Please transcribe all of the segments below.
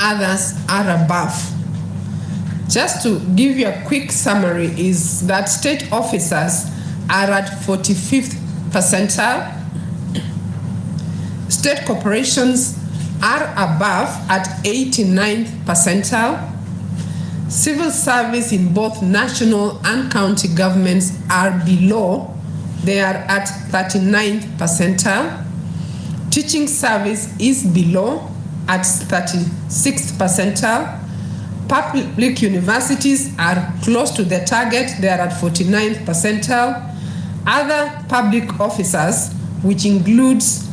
others are above. Just to give you a quick summary is that state officers are at 45th percentile. State corporations are above at 89th percentile. Civil service in both national and county governments are below. They are at 39th percentile. Teaching service is below at 36th percentile. Public universities are close to the target. They are at 49th percentile. Other public officers, which includes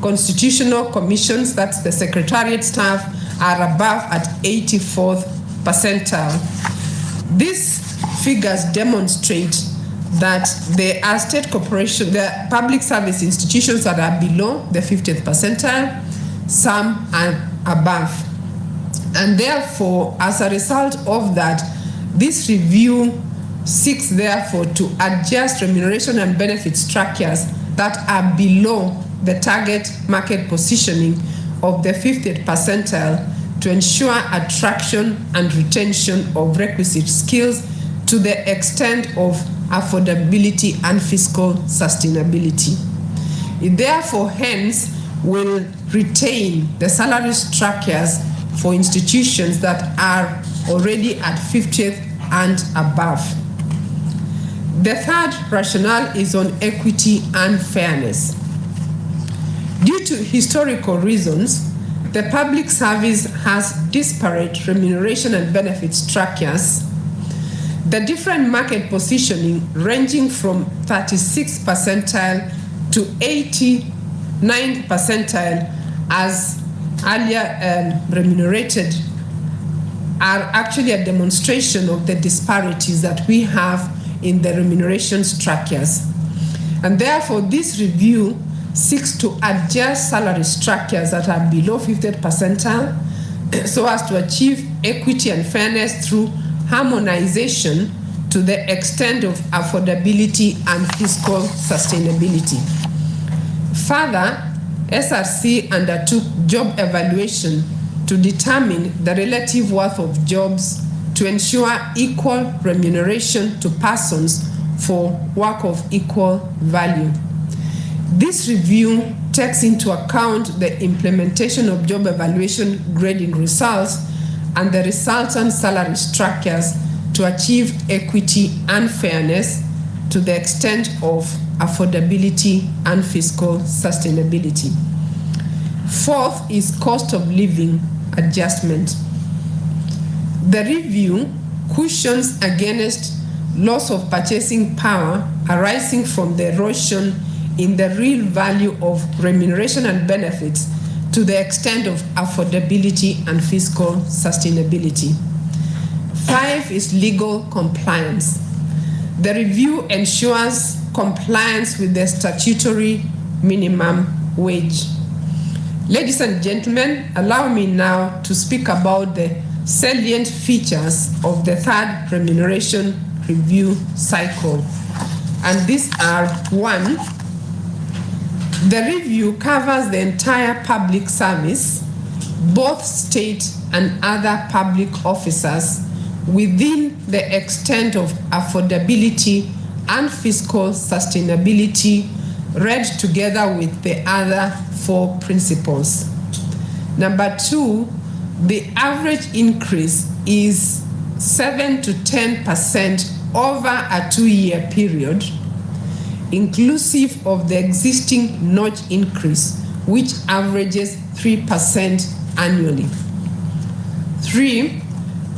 constitutional commissions, that's the secretariat staff, are above at 84th percentile. These figures demonstrate that there are state corporations, there are public service institutions that are below the 50th percentile, some are above. And therefore, as a result of that, this review seeks therefore to adjust remuneration and benefit structures that are below the target market positioning of the 50th percentile to ensure attraction and retention of requisite skills to the extent of affordability and fiscal sustainability. It therefore hence will retain the salary structures for institutions that are already at 50th and above. The third rationale is on equity and fairness. Due to historical reasons, the public service has disparate remuneration and benefit structures. The different market positioning ranging from 36th percentile to 89th percentile as earlier remunerated are actually a demonstration of the disparities that we have in the remuneration structures. And therefore, this review seeks to adjust salary structures that are below 50th percentile so as to achieve equity and fairness through harmonization to the extent of affordability and fiscal sustainability. Further, SRC undertook job evaluation to determine the relative worth of jobs to ensure equal remuneration to persons for work of equal value. This review takes into account the implementation of job evaluation grading results and the resultant salary structures to achieve equity and fairness to the extent of affordability and fiscal sustainability. Fourth is cost of living adjustment. The review cushions against loss of purchasing power arising from the erosion in the real value of remuneration and benefits to the extent of affordability and fiscal sustainability. 5 is legal compliance. The review ensures compliance with the statutory minimum wage. Ladies and gentlemen, allow me now to speak about the salient features of the third remuneration review cycle. And these are: 1, the review covers the entire public service, both state and other public officers, within the extent of affordability and fiscal sustainability, read together with the other 4 principles. Number 2, the average increase is 7 to 10% over a 2-year period, inclusive of the existing notch increase, which averages 3% annually. 3,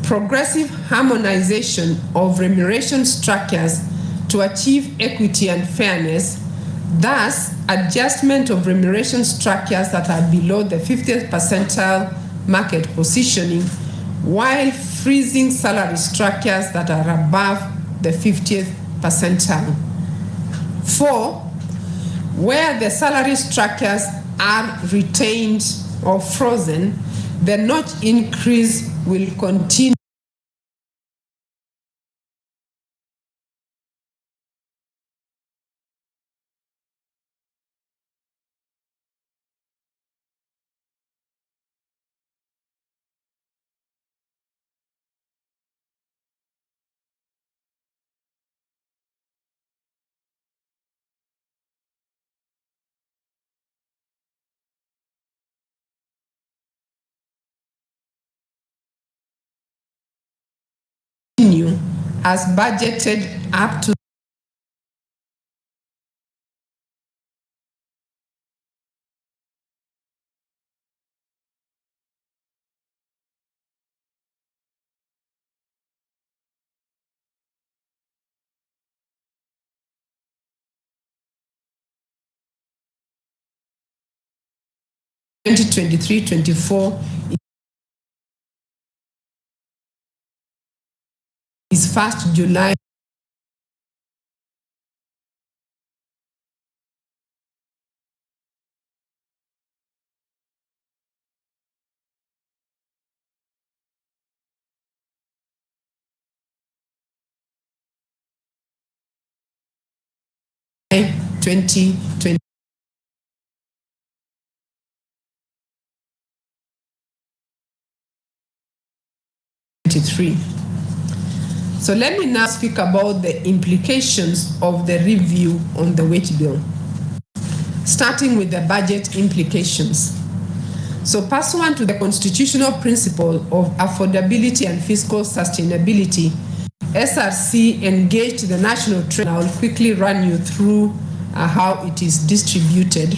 progressive harmonization of remuneration structures to achieve equity and fairness, thus adjustment of remuneration structures that are below the 50th percentile market positioning, while freezing salary structures that are above the 50th percentile. 4, where the salary structures are retained or frozen, the notch increase will continue has budgeted up to (2023-24) is 1st July 2023. So let me now speak about the implications of the review on the wage bill, starting with the budget implications. So pursuant to the constitutional principle of affordability and fiscal sustainability, SRC engaged the National Treasury. I will quickly run you through how it is distributed.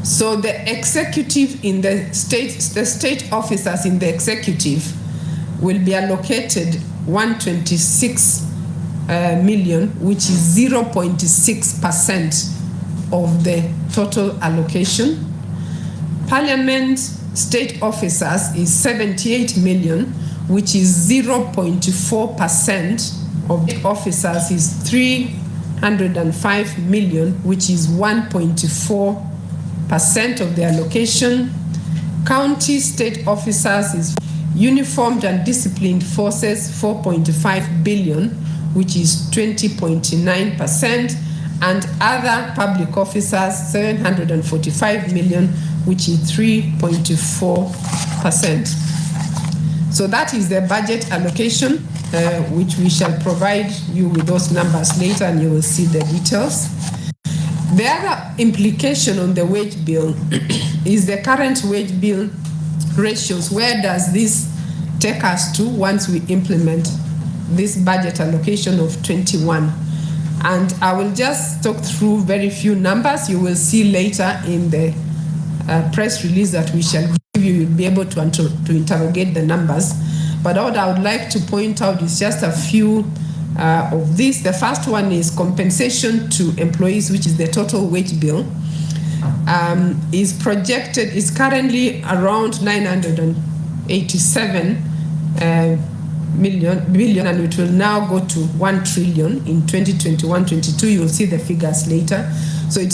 So the executive in the state officers in the executive will be allocated 126 million, which is 0.6% of the total allocation. Parliament state officers is 78 million, which is 0.4% of the officers is 305 million, which is 1.4% of the allocation. County state officers is uniformed and disciplined forces 4.5 billion, which is 20.9%, and other public officers 745 million, which is 3.4%. So that is the budget allocation, which we shall provide you with those numbers later, and you will see the details. The other implication on the wage bill is the current wage bill ratios. Where does this take us to once we implement this budget allocation of 21? And I will just talk through very few numbers. You will see later in the press release that we shall give you. You'll be able to interrogate the numbers. But what I would like to point out is just a few of these. The first one is compensation to employees, which is the total wage bill. Is currently around 987 billion, and it will now go to 1 trillion in 2021-22. You will see the figures later. So it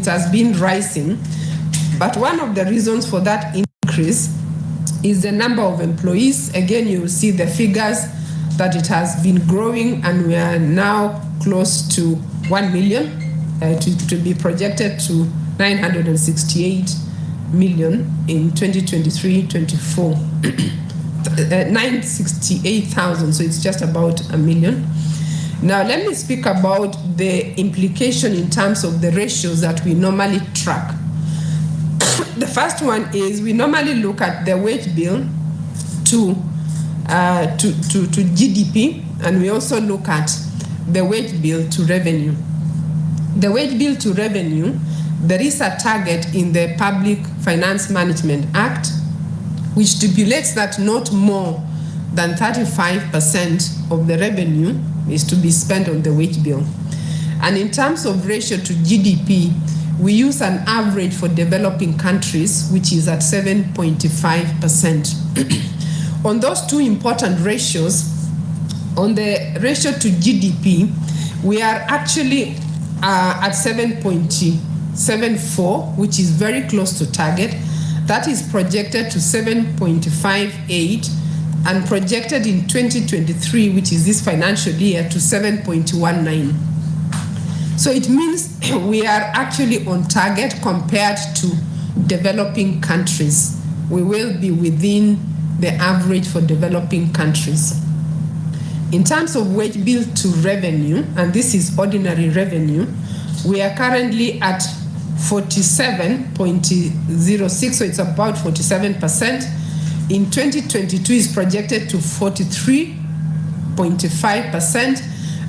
has been rising, but one of the reasons for that increase is the number of employees. Again, you will see the figures that it has been growing, and we are now close to 1 million, to be projected to 968 million in 2023-24. 968,000, so it's just about a million. Now let me speak about the implication in terms of the ratios that we normally track. The first one is we normally look at the wage bill to GDP, and we also look at the wage bill to revenue. The wage bill to revenue, there is a target in the Public Finance Management Act, which stipulates that not more than 35% of the revenue is to be spent on the wage bill. And in terms of ratio to GDP, we use an average for developing countries, which is at 7.5%. On those two important ratios, on the ratio to GDP, we are actually at 7.74, which is very close to target. That is projected to 7.58 and projected in 2023, which is this financial year, to 7.19. So it means we are actually on target compared to developing countries. We will be within the average for developing countries. In terms of wage bill to revenue, and this is ordinary revenue, we are currently at 47.06, so it's about 47%. In 2022 is projected to 43%, 40.5%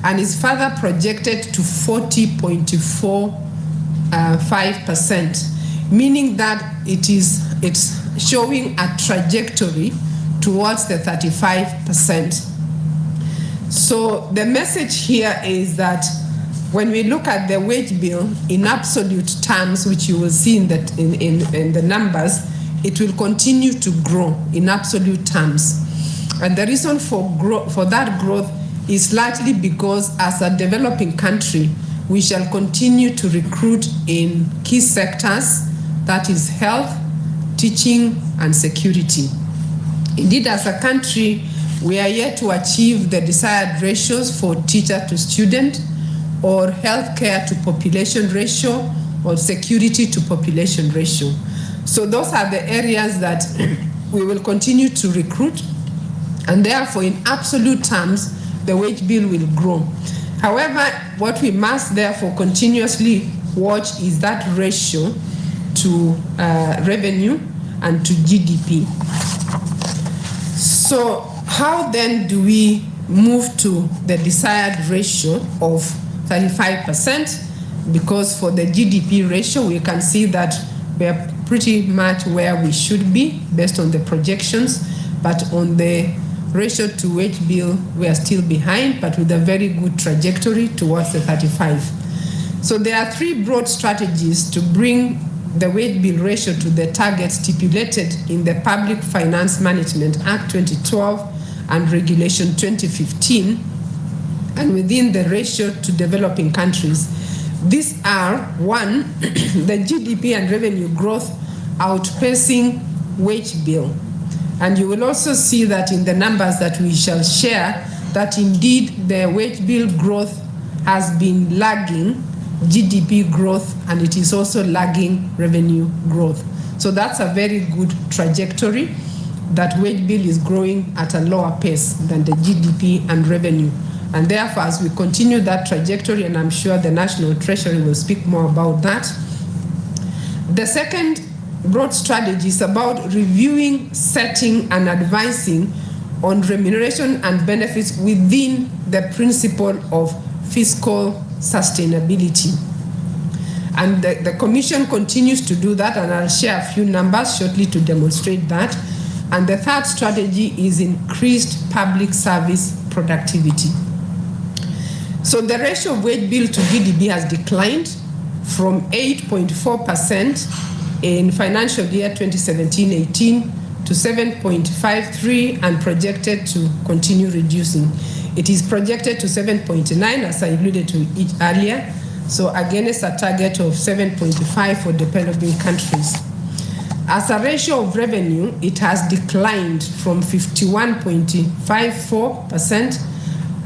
and is further projected to 40.45%, meaning that it's showing a trajectory towards the 35%. So the message here is that when we look at the wage bill in absolute terms, which you will see in the numbers, it will continue to grow in absolute terms. And the reason for that growth is largely because as a developing country, we shall continue to recruit in key sectors, that is health, teaching, and security. Indeed, as a country, we are yet to achieve the desired ratios for teacher to student, or healthcare to population ratio, or security to population ratio. So those are the areas that we will continue to recruit, and therefore in absolute terms, the wage bill will grow. However, what we must therefore continuously watch is that ratio to revenue and to GDP. So how then do we move to the desired ratio of 35%? Because for the GDP ratio, we can see that we are pretty much where we should be based on the projections, but on the ratio to wage bill, we are still behind, but with a very good trajectory towards the 35. So there are three broad strategies to bring the wage bill ratio to the target stipulated in the Public Finance Management Act 2012 and Regulation 2015, and within the ratio to developing countries. These are, one, the GDP and revenue growth outpacing wage bill. And you will also see that in the numbers that we shall share, that indeed the wage bill growth has been lagging GDP growth, and it is also lagging revenue growth. So that's a very good trajectory, that wage bill is growing at a lower pace than the GDP and revenue. And therefore, as we continue that trajectory, and I'm sure the National Treasury will speak more about that, the second broad strategy is about reviewing, setting, and advising on remuneration and benefits within the principle of fiscal sustainability. And the Commission continues to do that, and I'll share a few numbers shortly to demonstrate that. And the third strategy is increased public service productivity. So the ratio of wage bill to GDP has declined from 8.4% in financial year 2017-18 to 7.53 and projected to continue reducing. It is projected to 7.9, as I alluded to it earlier, so against a target of 7.5 for developing countries. As a ratio of revenue, it has declined from 51.54%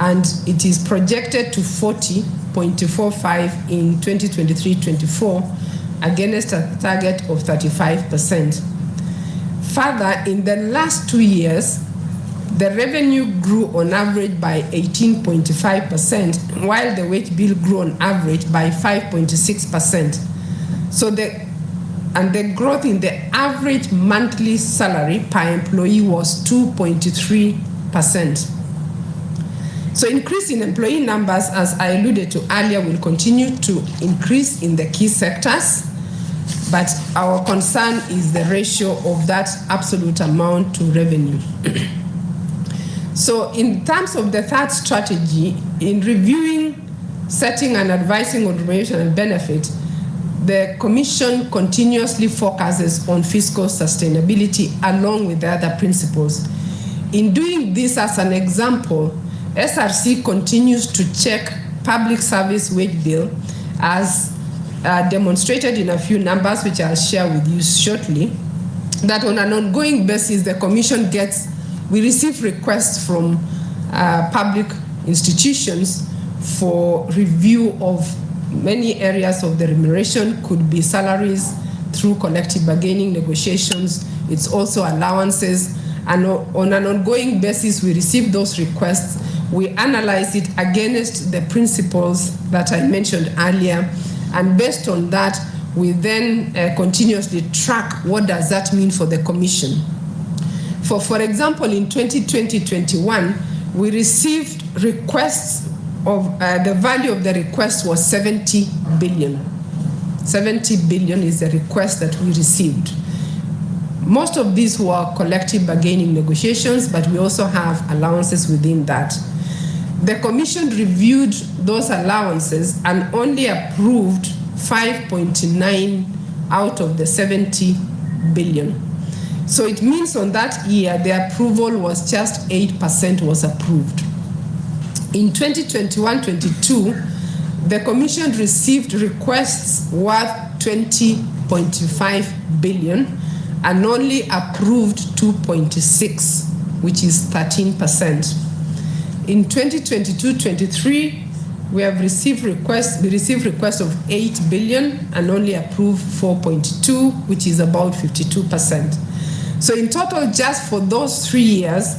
and it is projected to 40.45 in 2023-24 against a target of 35%. Further, in the last 2 years, the revenue grew on average by 18.5%, while the wage bill grew on average by 5.6%. So the growth in the average monthly salary per employee was 2.3%. So increase in employee numbers, as I alluded to earlier, will continue to increase in the key sectors, but our concern is the ratio of that absolute amount to revenue. So in terms of the third strategy, in reviewing, setting, and advising on remuneration and benefit, the Commission continuously focuses on fiscal sustainability along with the other principles. In doing this, as an example, SRC continues to check public service wage bill, as demonstrated in a few numbers, which I'll share with you shortly, that on an ongoing basis, the Commission we receive requests from public institutions for review of many areas of the remuneration. Could be salaries through collective bargaining negotiations. It's also allowances. And on an ongoing basis, we receive those requests. We analyze it against the principles that I mentioned earlier. And based on that, we then continuously track what does that mean for the Commission. For example, in 2020-21, we received requests of, the value of the request was 70 billion. 70 billion is the request that we received. Most of these were collective bargaining negotiations, but we also have allowances within that. The Commission reviewed those allowances and only approved 5.9 out of the 70 billion. So it means on that year, the approval was just 8% was approved. In 2021-22, the Commission received requests worth 20.5 billion and only approved 2.6, which is 13%. In 2022-23, we received requests of 8 billion and only approved 4.2, which is about 52%. So in total, just for those 3 years,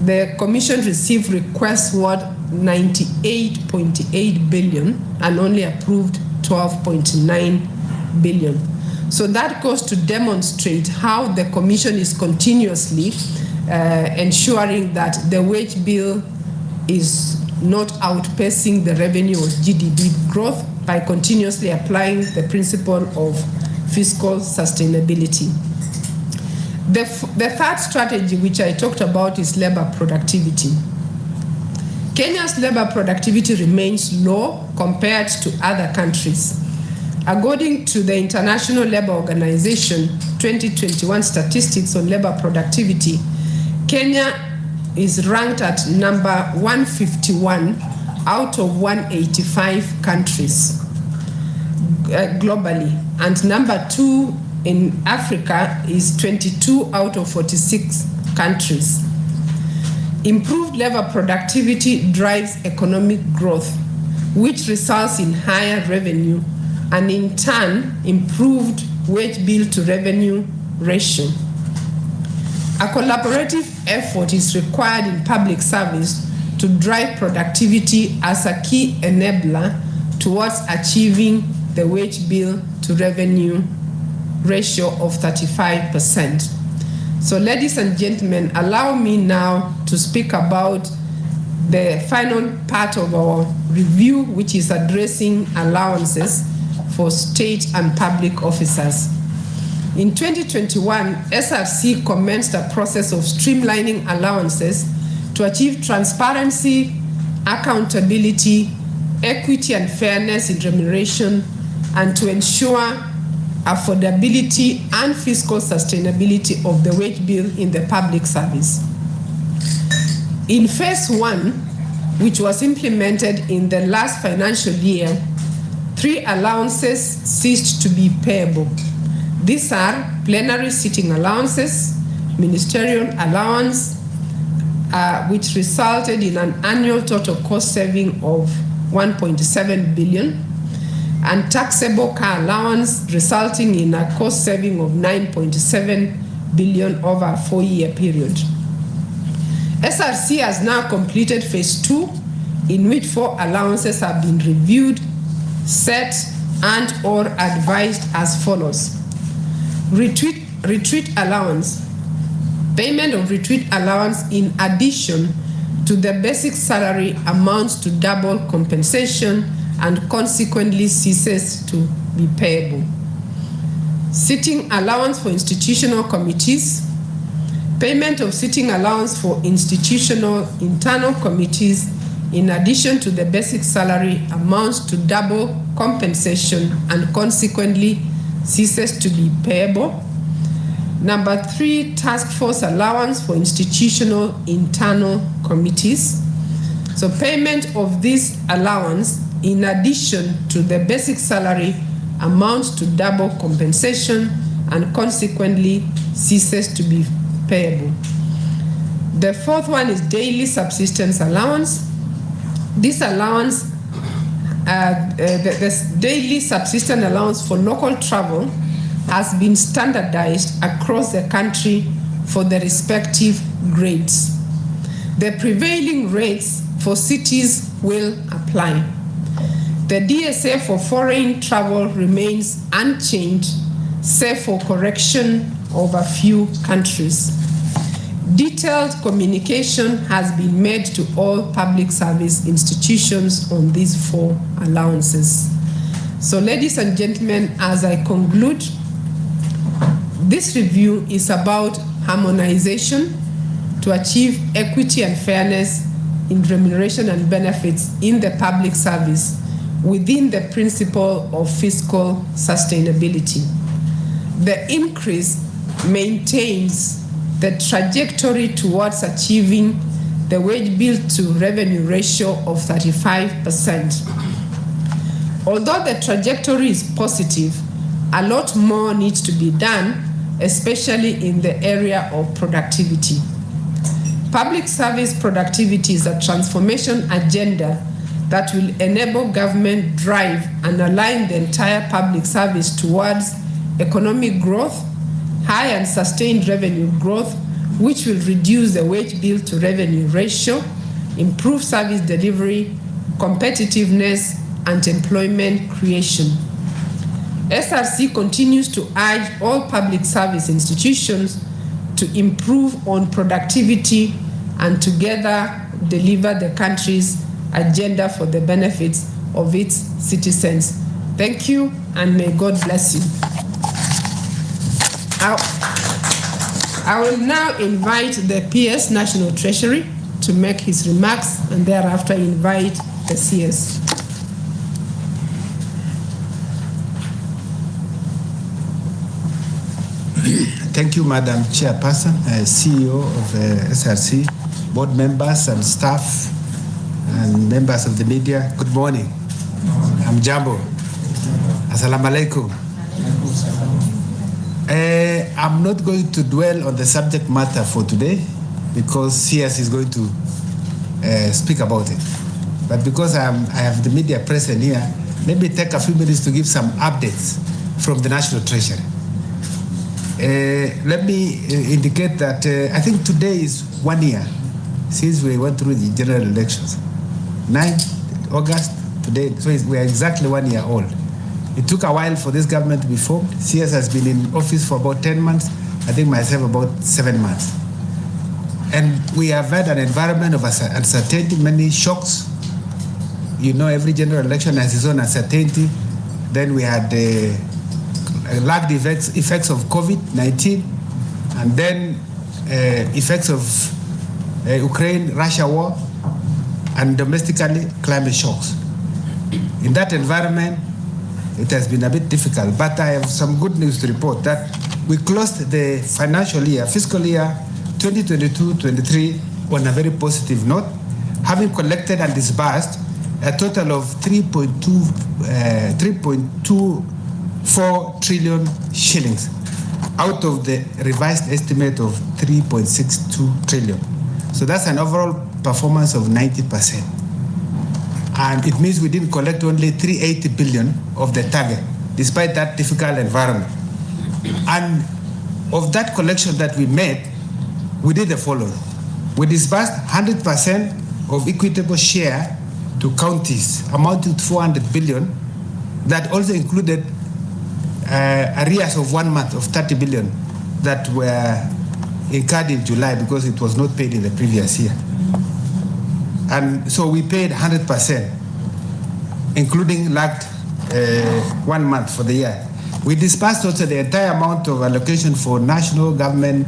the Commission received requests worth 98.8 billion and only approved 12.9 billion. So that goes to demonstrate how the Commission is continuously ensuring that the wage bill is not outpacing the revenue of GDP growth by continuously applying the principle of fiscal sustainability. The third strategy, which I talked about, is labor productivity. Kenya's labor productivity remains low compared to other countries. According to the International Labour Organization 2021 statistics on labor productivity, Kenya is ranked at number 151 out of 185 countries globally, and number 2 in Africa is 22 out of 46 countries. Improved labor productivity drives economic growth, which results in higher revenue and in turn improved wage bill to revenue ratio. A collaborative effort is required in public service to drive productivity as a key enabler towards achieving the wage bill to revenue ratio of 35%. So ladies and gentlemen, allow me now to speak about the final part of our review, which is addressing allowances for state and public officers. In 2021, SRC commenced a process of streamlining allowances to achieve transparency, accountability, equity and fairness in remuneration, and to ensure affordability and fiscal sustainability of the wage bill in the public service. In phase 1, which was implemented in the last financial year, 3 allowances ceased to be payable. These are plenary sitting allowances, ministerial allowance, which resulted in an annual total cost saving of 1.7 billion, and taxable car allowance, resulting in a cost saving of 9.7 billion over a 4-year period. SRC has now completed phase 2, in which 4 allowances have been reviewed, set, and or advised as follows. Retreat allowance. Payment of retreat allowance in addition to the basic salary amounts to double compensation and consequently ceases to be payable. Sitting allowance for institutional committees. Payment of sitting allowance for institutional internal committees in addition to the basic salary amounts to double compensation and consequently ceases to be payable. Number 3, task force allowance for institutional internal committees. So payment of this allowance in addition to the basic salary amounts to double compensation and consequently ceases to be payable. The 4th one is daily subsistence allowance. This allowance, the daily subsistence allowance for local travel has been standardized across the country for the respective grades. The prevailing rates for cities will apply. The DSA for foreign travel remains unchanged, save for correction of a few countries. Detailed communication has been made to all public service institutions on these 4 allowances. So, ladies and gentlemen, as I conclude, this review is about harmonization to achieve equity and fairness in remuneration and benefits in the public service within the principle of fiscal sustainability. The increase maintains the trajectory towards achieving the wage bill to revenue ratio of 35%. Although the trajectory is positive, a lot more needs to be done, especially in the area of productivity. Public service productivity is a transformation agenda that will enable government drive and align the entire public service towards economic growth, high and sustained revenue growth, which will reduce the wage bill to revenue ratio, improve service delivery, competitiveness, and employment creation. SRC continues to urge all public service institutions to improve on productivity and together deliver the country's agenda for the benefits of its citizens. Thank you, and may God bless you. I will now invite the PS National Treasury to make his remarks, and thereafter invite the CS. Thank you, Madam Chairperson, CEO of SRC, board members and staff, and members of the media. Good morning. I'm Jambo. Assalamu alaikum. I'm not going to dwell on the subject matter for today because CS is going to speak about it. But because I have the media present here, maybe take a few minutes to give some updates from the National Treasury. Let me indicate that I think today is 1 year since we went through the general elections. 9th August, today, so we are exactly 1 year old. It took a while for this government to be formed. CS has been in office for about 10 months, I think myself about 7 months. And we have had an environment of uncertainty, many shocks. You know, every general election has its own uncertainty. Then we had lagged effects of COVID-19, and then effects of Ukraine-Russia war, and domestically climate shocks. In that environment, it has been a bit difficult, but I have some good news to report that we closed the financial year, fiscal year 2022-23 on a very positive note, having collected and disbursed a total of 3.24 trillion shillings out of the revised estimate of 3.62 trillion. So that's an overall performance of 90%. And it means we didn't collect only 380 billion of the target, despite that difficult environment. And of that collection that we made, we did the following. We disbursed 100% of equitable share to counties, amounting to 400 billion. That also included arrears of 1 month of 30 billion that were incurred in July because it was not paid in the previous year. And so we paid 100%, including lagged 1 month for the year. We disbursed also the entire amount of allocation for National Government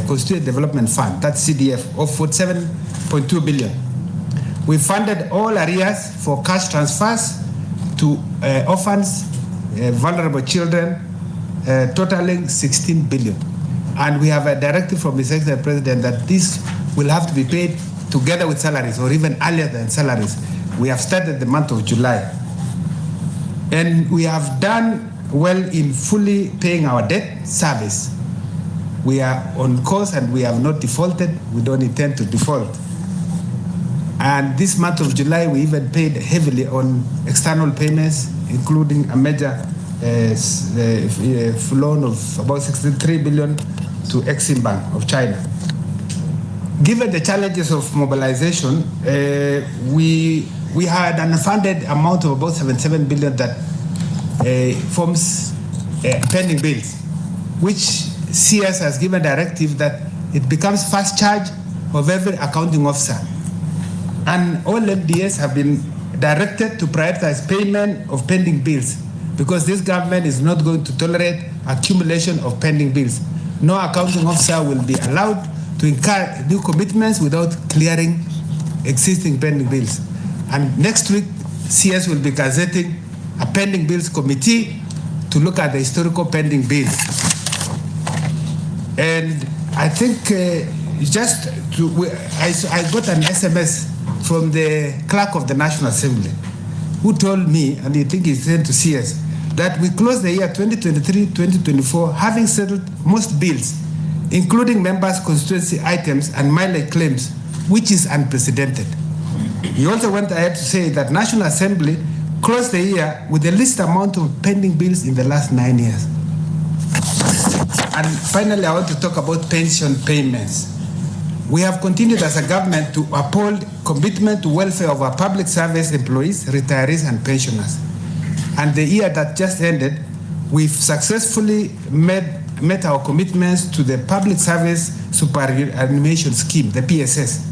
Constituent Development Fund, that's CDF, of 47.2 billion. We funded all arrears for cash transfers to orphans, vulnerable children, totaling 16 billion. And we have a directive from the Secretary President that this will have to be paid together with salaries or even earlier than salaries. We have started the month of July. And we have done well in fully paying our debt service. We are on course and we have not defaulted. We don't intend to default. And this month of July, we even paid heavily on external payments, including a major loan of about 63 billion to Exim Bank of China. Given the challenges of mobilization, we had an unfunded amount of about 77 billion that forms pending bills, which CS has given directive that it becomes first charge of every accounting officer. And all MDS have been directed to prioritize payment of pending bills, because this government is not going to tolerate accumulation of pending bills. No accounting officer will be allowed to incur new commitments without clearing existing pending bills. And next week, CS will be gazetting a pending bills committee to look at the historical pending bills. And I think I got an SMS from the clerk of the National Assembly, who told me, and I think he sent to CS, that we closed the year 2023-2024 having settled most bills, including members' constituency items and mileage claims, which is unprecedented. He also went ahead to say that National Assembly closed the year with the least amount of pending bills in the last 9 years. And finally, I want to talk about pension payments. We have continued as a government to uphold commitment to welfare of our public service employees, retirees, and pensioners. And the year that just ended, we've successfully met our commitments to the Public Service Superannuation Scheme, the PSS.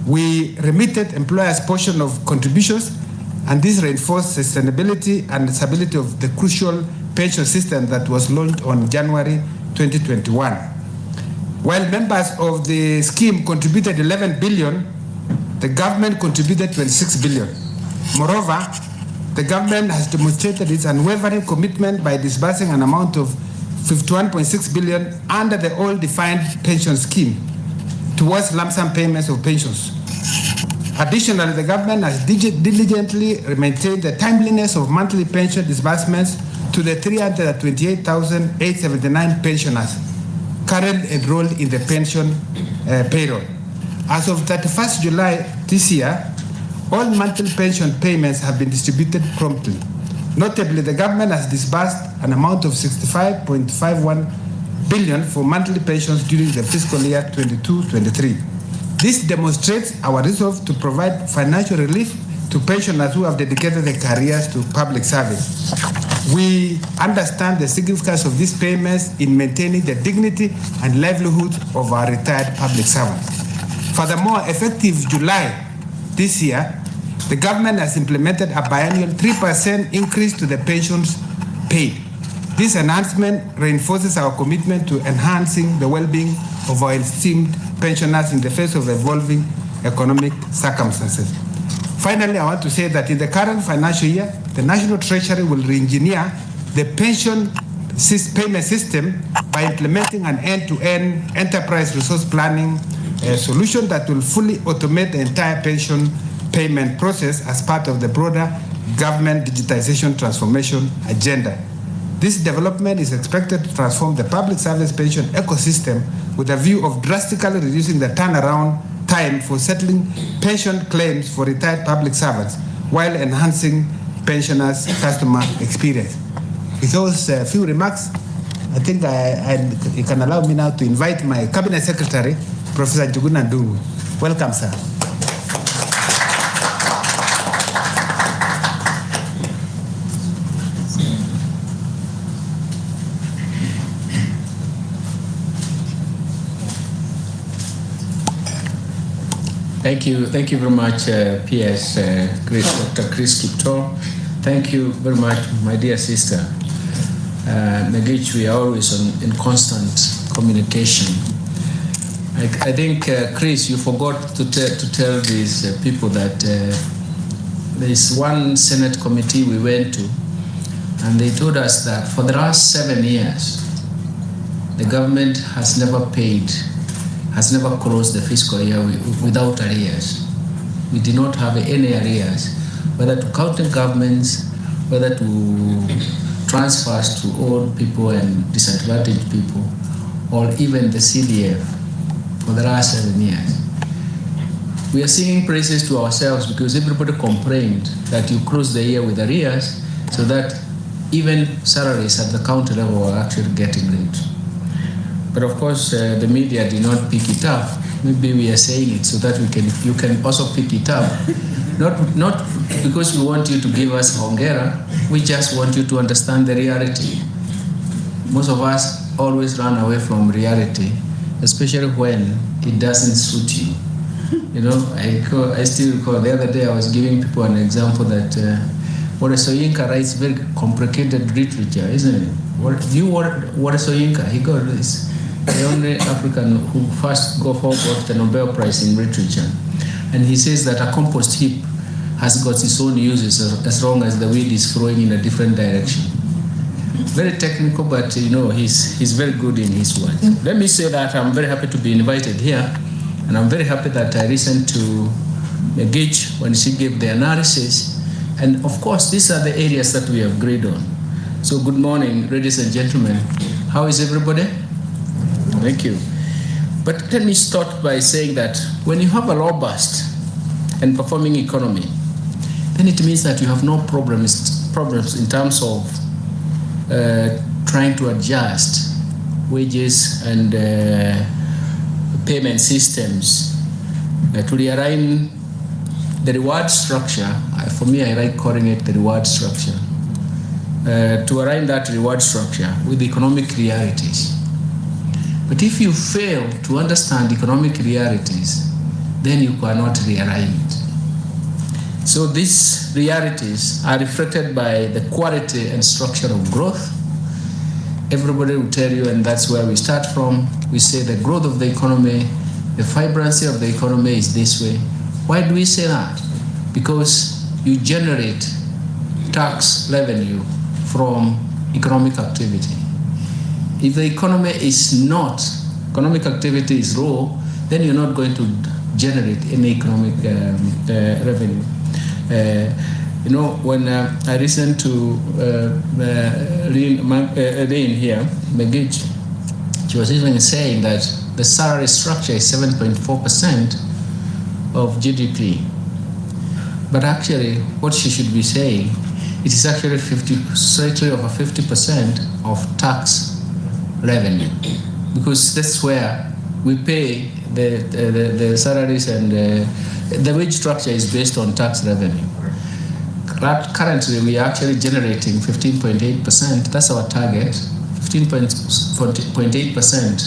We remitted employers' portion of contributions, and this reinforced sustainability and stability of the crucial pension system that was launched on January 2021. While members of the scheme contributed 11 billion, the government contributed 26 billion. Moreover, the government has demonstrated its unwavering commitment by disbursing an amount of 51.6 billion under the all-defined pension scheme towards lump sum payments of pensions. Additionally, the government has diligently maintained the timeliness of monthly pension disbursements to the 328,879 pensioners currently enrolled in the pension payroll. As of 31st July this year, all monthly pension payments have been distributed promptly. Notably, the government has disbursed an amount of 65.51 billion for monthly pensions during the fiscal year 22-23. This demonstrates our resolve to provide financial relief to pensioners who have dedicated their careers to public service. We understand the significance of these payments in maintaining the dignity and livelihood of our retired public servants. Furthermore, effective July this year, the government has implemented a biannual 3% increase to the pensions paid. This enhancement reinforces our commitment to enhancing the well-being of our esteemed pensioners in the face of evolving economic circumstances. Finally, I want to say that in the current financial year, the National Treasury will re-engineer the pension payment system by implementing an end-to-end enterprise resource planning solution that will fully automate the entire pension payment process as part of the broader government digitization transformation agenda. This development is expected to transform the public service pension ecosystem with a view of drastically reducing the turnaround time for settling pension claims for retired public servants while enhancing pensioners' customer experience. With those few remarks, I think you can allow me now to invite my Cabinet Secretary, Professor Njuguna Ndung'u. Welcome, sir. Thank you very much, PS Dr. Chris Kipto. Thank you very much, my dear sister. Nagich, we are always in constant communication. I think, Chris, you forgot to tell these people that there is one Senate committee we went to, and they told us that for the last 7 years, the government has never closed the fiscal year without arrears. We did not have any arrears, whether to county governments, whether to transfers to old people and disadvantaged people, or even the CDF for the last 7 years. We are singing praises to ourselves because everybody complained that you closed the year with arrears, so that even salaries at the county level were actually getting late. But of course, the media did not pick it up. Maybe we are saying it so that you can also pick it up. Not because we want you to give us hongera, we just want you to understand the reality. Most of us always run away from reality especially when it doesn't suit you. You know, I still recall the other day I was giving people an example that Soyinka writes very complicated literature, isn't it? Soyinka, he got this, the only African who first got the Nobel Prize in literature. And he says that a compost heap has got its own uses as long as the wind is flowing in a different direction. Very technical, but you know, he's very good in his work. Let me say that I'm very happy to be invited here, and I'm very happy that I listened to Megich when she gave the analysis. And of course, these are the areas that we have agreed on. So good morning, ladies and gentlemen. How is everybody? Thank you. But let me start by saying that when you have a robust and performing economy, then it means that you have no problems in terms of trying to adjust wages and payment systems to realign the reward structure. For me, I like calling it the reward structure. To align that reward structure with economic realities. But if you fail to understand economic realities, then you cannot realign it. So these realities are reflected by the quality and structure of growth. Everybody will tell you, and that's where we start from. We say the growth of the economy, the vibrancy of the economy is this way. Why do we say that? Because you generate tax revenue from economic activity. If the economic activity is low, then you're not going to generate any economic revenue. You know, when I listened to Lynn here, Megich, she was even saying that the salary structure is 7.4% of GDP. But actually, what she should be saying, it is actually slightly over 50% of tax revenue, because that's where we pay the salaries, and the wage structure is based on tax revenue. Currently, we are actually generating 15.8%. That's our target. 15.8%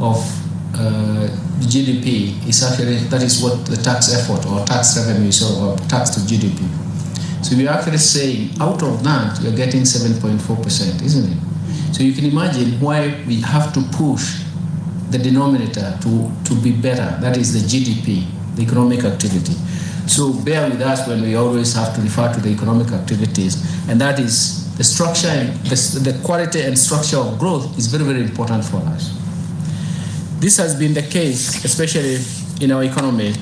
of GDP is actually, that is what the tax effort or tax revenue is, or tax to GDP. So we are actually saying out of that, you're getting 7.4%, isn't it? So you can imagine why we have to push the denominator to be better. That is the GDP, the economic activity. So bear with us when we always have to refer to the economic activities, and that is the structure and the quality and structure of growth is very, very important for us. This has been the case, especially in our economy,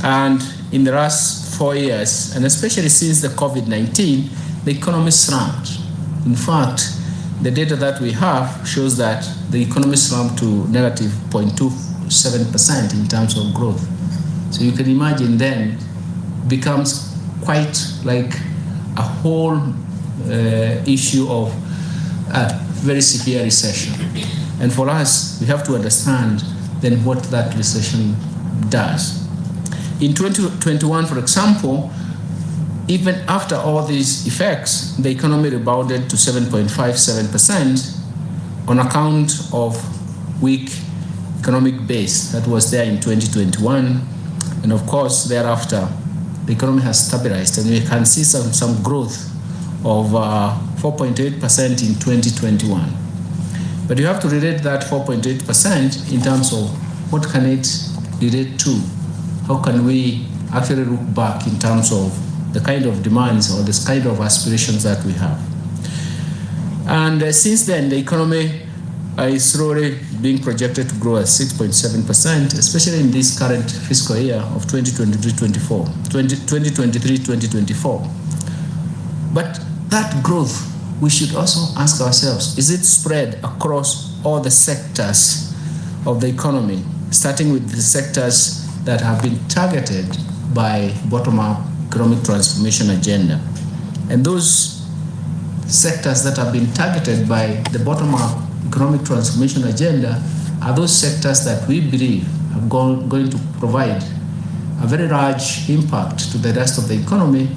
and in the last 4 years, and especially since the COVID-19, the economy slumped. In fact, the data that we have shows that the economy slumped to negative 0.27% in terms of growth. So you can imagine then becomes quite like a whole issue of a very severe recession. And for us, we have to understand then what that recession does. In 2021, for example, even after all these effects, the economy rebounded to 7.57% on account of weak economic base that was there in 2021. And of course, thereafter, the economy has stabilized, and we can see some growth of 4.8% in 2021. But you have to relate that 4.8% in terms of what can it relate to? How can we actually look back in terms of the kind of demands or this kind of aspirations that we have? And since then, the economy is slowly being projected to grow at 6.7%, especially in this current fiscal year of 2023-2024. But that growth, we should also ask ourselves, is it spread across all the sectors of the economy, starting with the sectors that have been targeted by bottom-up economic transformation agenda? And those sectors that have been targeted by the bottom-up economic transformation agenda are those sectors that we believe are going to provide a very large impact to the rest of the economy,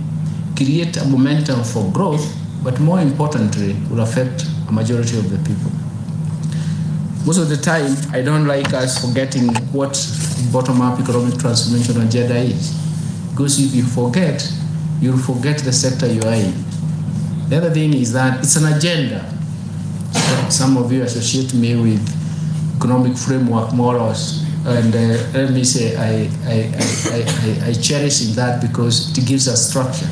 create a momentum for growth, but more importantly, will affect a majority of the people. most of the time, I don't like us forgetting what bottom-up economic transformation agenda is. Because if you forget, you'll forget the sector you are in. The other thing is that it's an agenda. Some of you associate me with economic framework morals, and let me say I cherish in that because it gives us structure.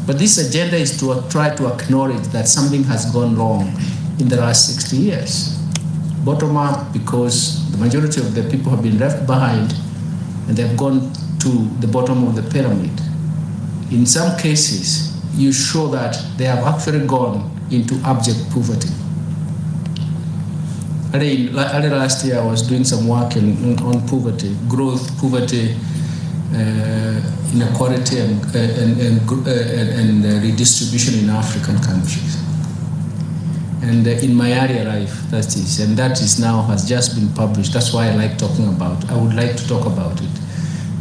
But this agenda is to try to acknowledge that something has gone wrong in the last 60 years. Bottom up, because the majority of the people have been left behind and they've gone to the bottom of the pyramid. In some cases, you show that they have actually gone into abject poverty. Early last year, I was doing some work on poverty, growth, poverty, inequality, and redistribution in African countries. And in my area life, that is, and that is now has just been published. That's why I like talking about. I would like to talk about it.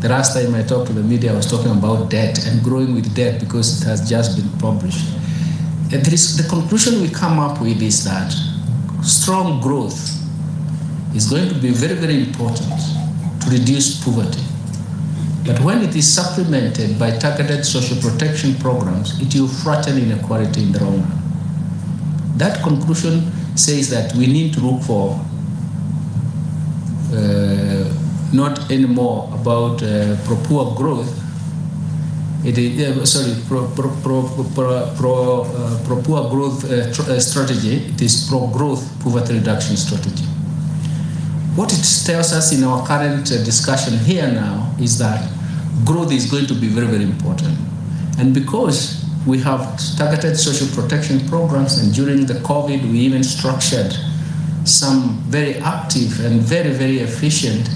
The last time I talked to the media, I was talking about debt and growing with debt because it has just been published. And the conclusion we come up with is that strong growth is going to be very, very important to reduce poverty. But when it is supplemented by targeted social protection programs, it will flatten inequality in the long run. That conclusion says that we need to look for not anymore about pro-poor growth. It is pro-poor growth strategy. It is pro-growth poverty reduction strategy. What it tells us in our current discussion here now is that growth is going to be very, very important, and because we have targeted social protection programs, and during the COVID, we even structured some very active and very, very efficient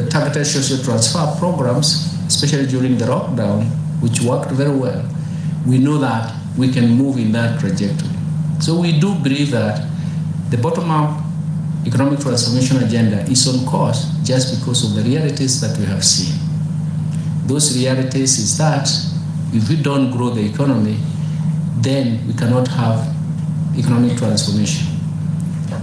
targeted social transfer programs, especially during the lockdown, which worked very well. We know that we can move in that trajectory. So we do believe that the bottom-up economic transformation agenda is on course just because of the realities that we have seen. Those realities is that if we don't grow the economy, then we cannot have economic transformation.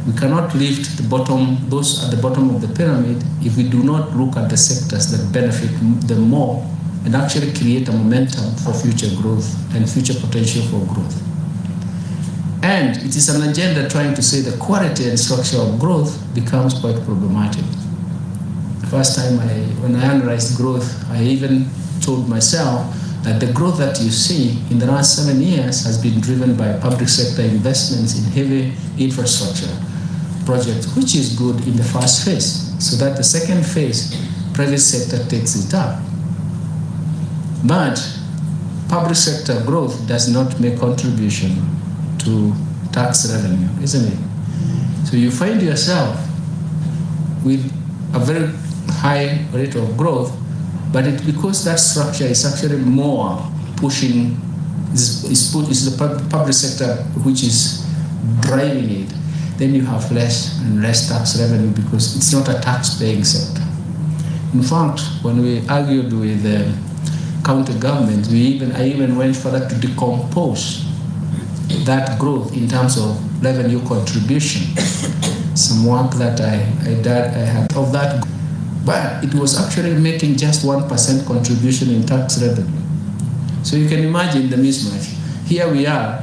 We cannot lift those at the bottom of the pyramid if we do not look at the sectors that benefit them more and actually create a momentum for future growth and future potential for growth. And it is an agenda trying to say the quality and structure of growth becomes quite problematic. The first time when I analyzed growth, I even told myself that the growth that you see in the last 7 years has been driven by public sector investments in heavy infrastructure projects, which is good in the first phase, so that the second phase, private sector takes it up. But public sector growth does not make contribution to tax revenue, isn't it? So you find yourself with a very high rate of growth, but because that structure is actually more pushing, is the public sector which is driving it, then you have less and less tax revenue because it's not a tax-paying sector. In fact, when we argued with the county government, I even went further to decompose that growth in terms of revenue contribution. Some work that I had of that, but it was actually making just 1% contribution in tax revenue. So you can imagine the mismatch. Here we are.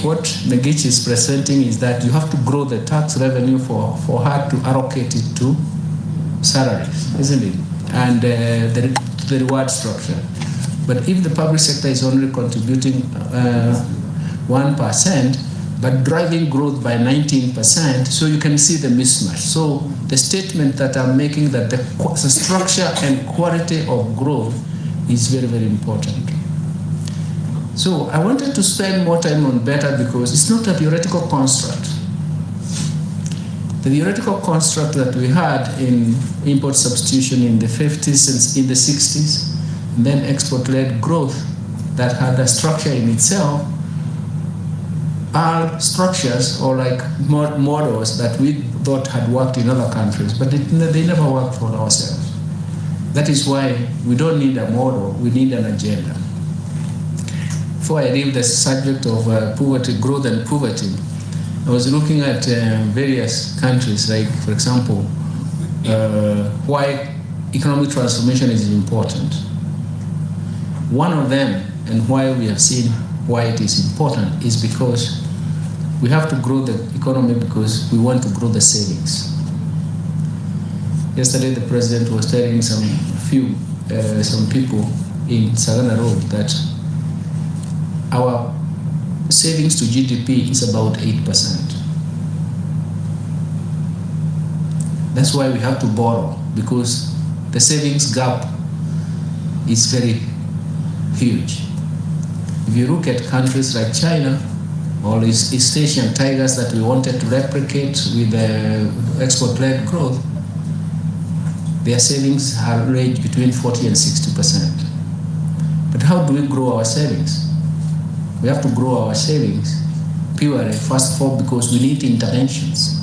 What Megich is presenting is that you have to grow the tax revenue for her to allocate it to salaries, isn't it? And the reward structure. But if the public sector is only contributing 1%, but driving growth by 19%, so you can see the mismatch. So the statement that I'm making that the structure and quality of growth is very, very important. So I wanted to spend more time on better because it's not a theoretical construct. The theoretical construct that we had in import substitution in the 50s and in the 60s, and then export-led growth that had a structure in itself, are structures or like models that we thought had worked in other countries, but they never worked for ourselves. That is why we don't need a model, we need an agenda. Before I leave the subject of poverty, growth and poverty, I was looking at various countries, like, for example, why economic transformation is important. One of them, and why we have seen why it is important, is because we have to grow the economy because we want to grow the savings. Yesterday, the president was telling some people in Sagana Road that our savings to GDP is about 8%. That's why we have to borrow, because the savings gap is very huge. If you look at countries like China, all these East Asian tigers that we wanted to replicate with the export-led growth, their savings are ranged between 40 and 60%. But how do we grow our savings? We have to grow our savings purely, first of all, because we need interventions.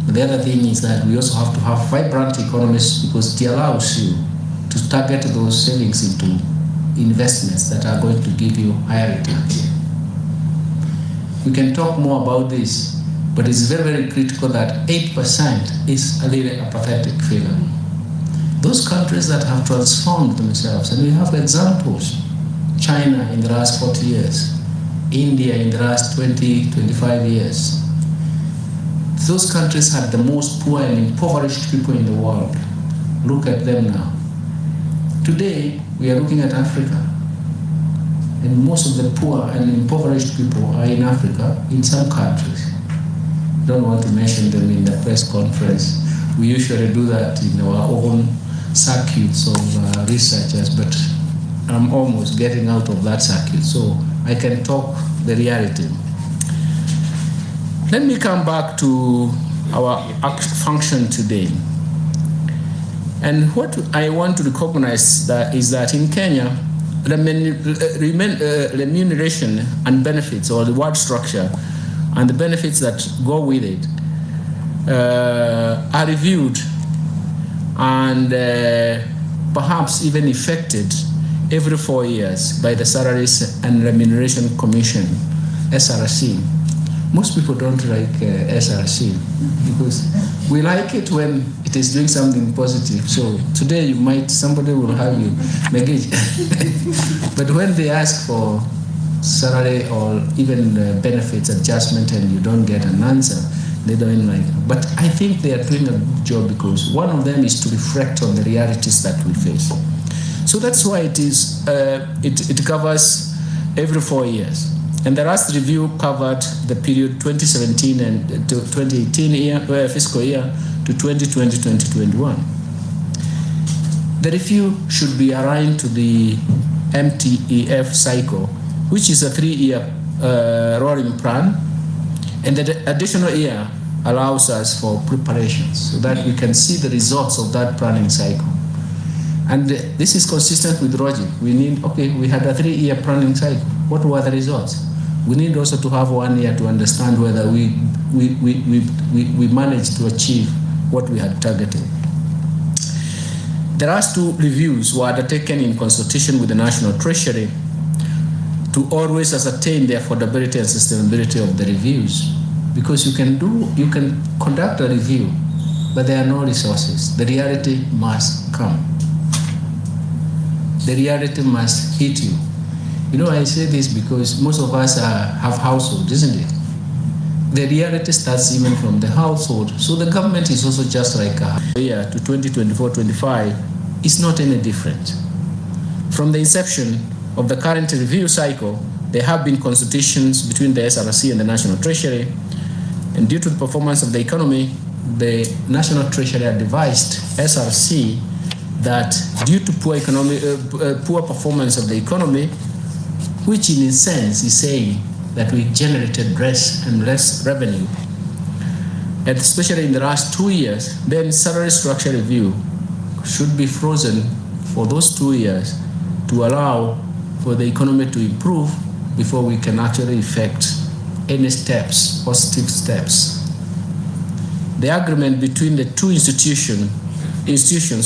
But the other thing is that we also have to have vibrant economies, because it allows you to target those savings into investments that are going to give you higher returns. We can talk more about this, but it's very, very critical that 8% is a really a pathetic figure. Those countries that have transformed themselves, and we have examples, China in the last 40 years, India in the last 20, 25 years. Those countries had the most poor and impoverished people in the world. Look at them now. Today, we are looking at Africa, and most of the poor and impoverished people are in Africa, in some countries. I don't want to mention them in the press conference. We usually do that in our own circuits of researchers, but I'm almost getting out of that circuit, so I can talk the reality. Let me come back to our function today. And what I want to recognize is that in Kenya, remuneration and benefits, or the word structure and the benefits that go with it, are reviewed and perhaps even affected every 4 years by the Salaries and Remuneration Commission, SRC. Most people don't like SRC because we like it when it is doing something positive. So today somebody will have you engage. But when they ask for salary or even benefits adjustment and you don't get an answer, they don't like it. But I think they are doing a good job, because one of them is to reflect on the realities that we face. So that's why it covers every 4 years. And the last review covered the period 2017 and to 2018 fiscal year to 2020-2021. The review should be aligned to the MTEF cycle, which is a 3-year rolling plan, and the additional year allows us for preparations so that we can see the results of that planning cycle. And this is consistent with logic. We had a 3-year planning cycle. What were the results? We need also to have 1 year to understand whether we managed to achieve what we had targeted. The last 2 reviews were undertaken in consultation with the National Treasury to always ascertain the affordability and sustainability of the reviews. Because you can conduct a review, but there are no resources. The reality must come. The reality must hit you. I say this because most of us have households, isn't it? The reality starts even from the household. So the government is also just like a year to 2024-25. It's not any different. From the inception of the current review cycle, there have been consultations between the SRC and the National Treasury. And due to the performance of the economy, the National Treasury advised SRC that due to poor performance of the economy, which in a sense is saying that we generated less and less revenue, and especially in the last 2 years, then salary structure review should be frozen for those 2 years to allow for the economy to improve before we can actually effect any steps, positive steps. The agreement between the 2 institutions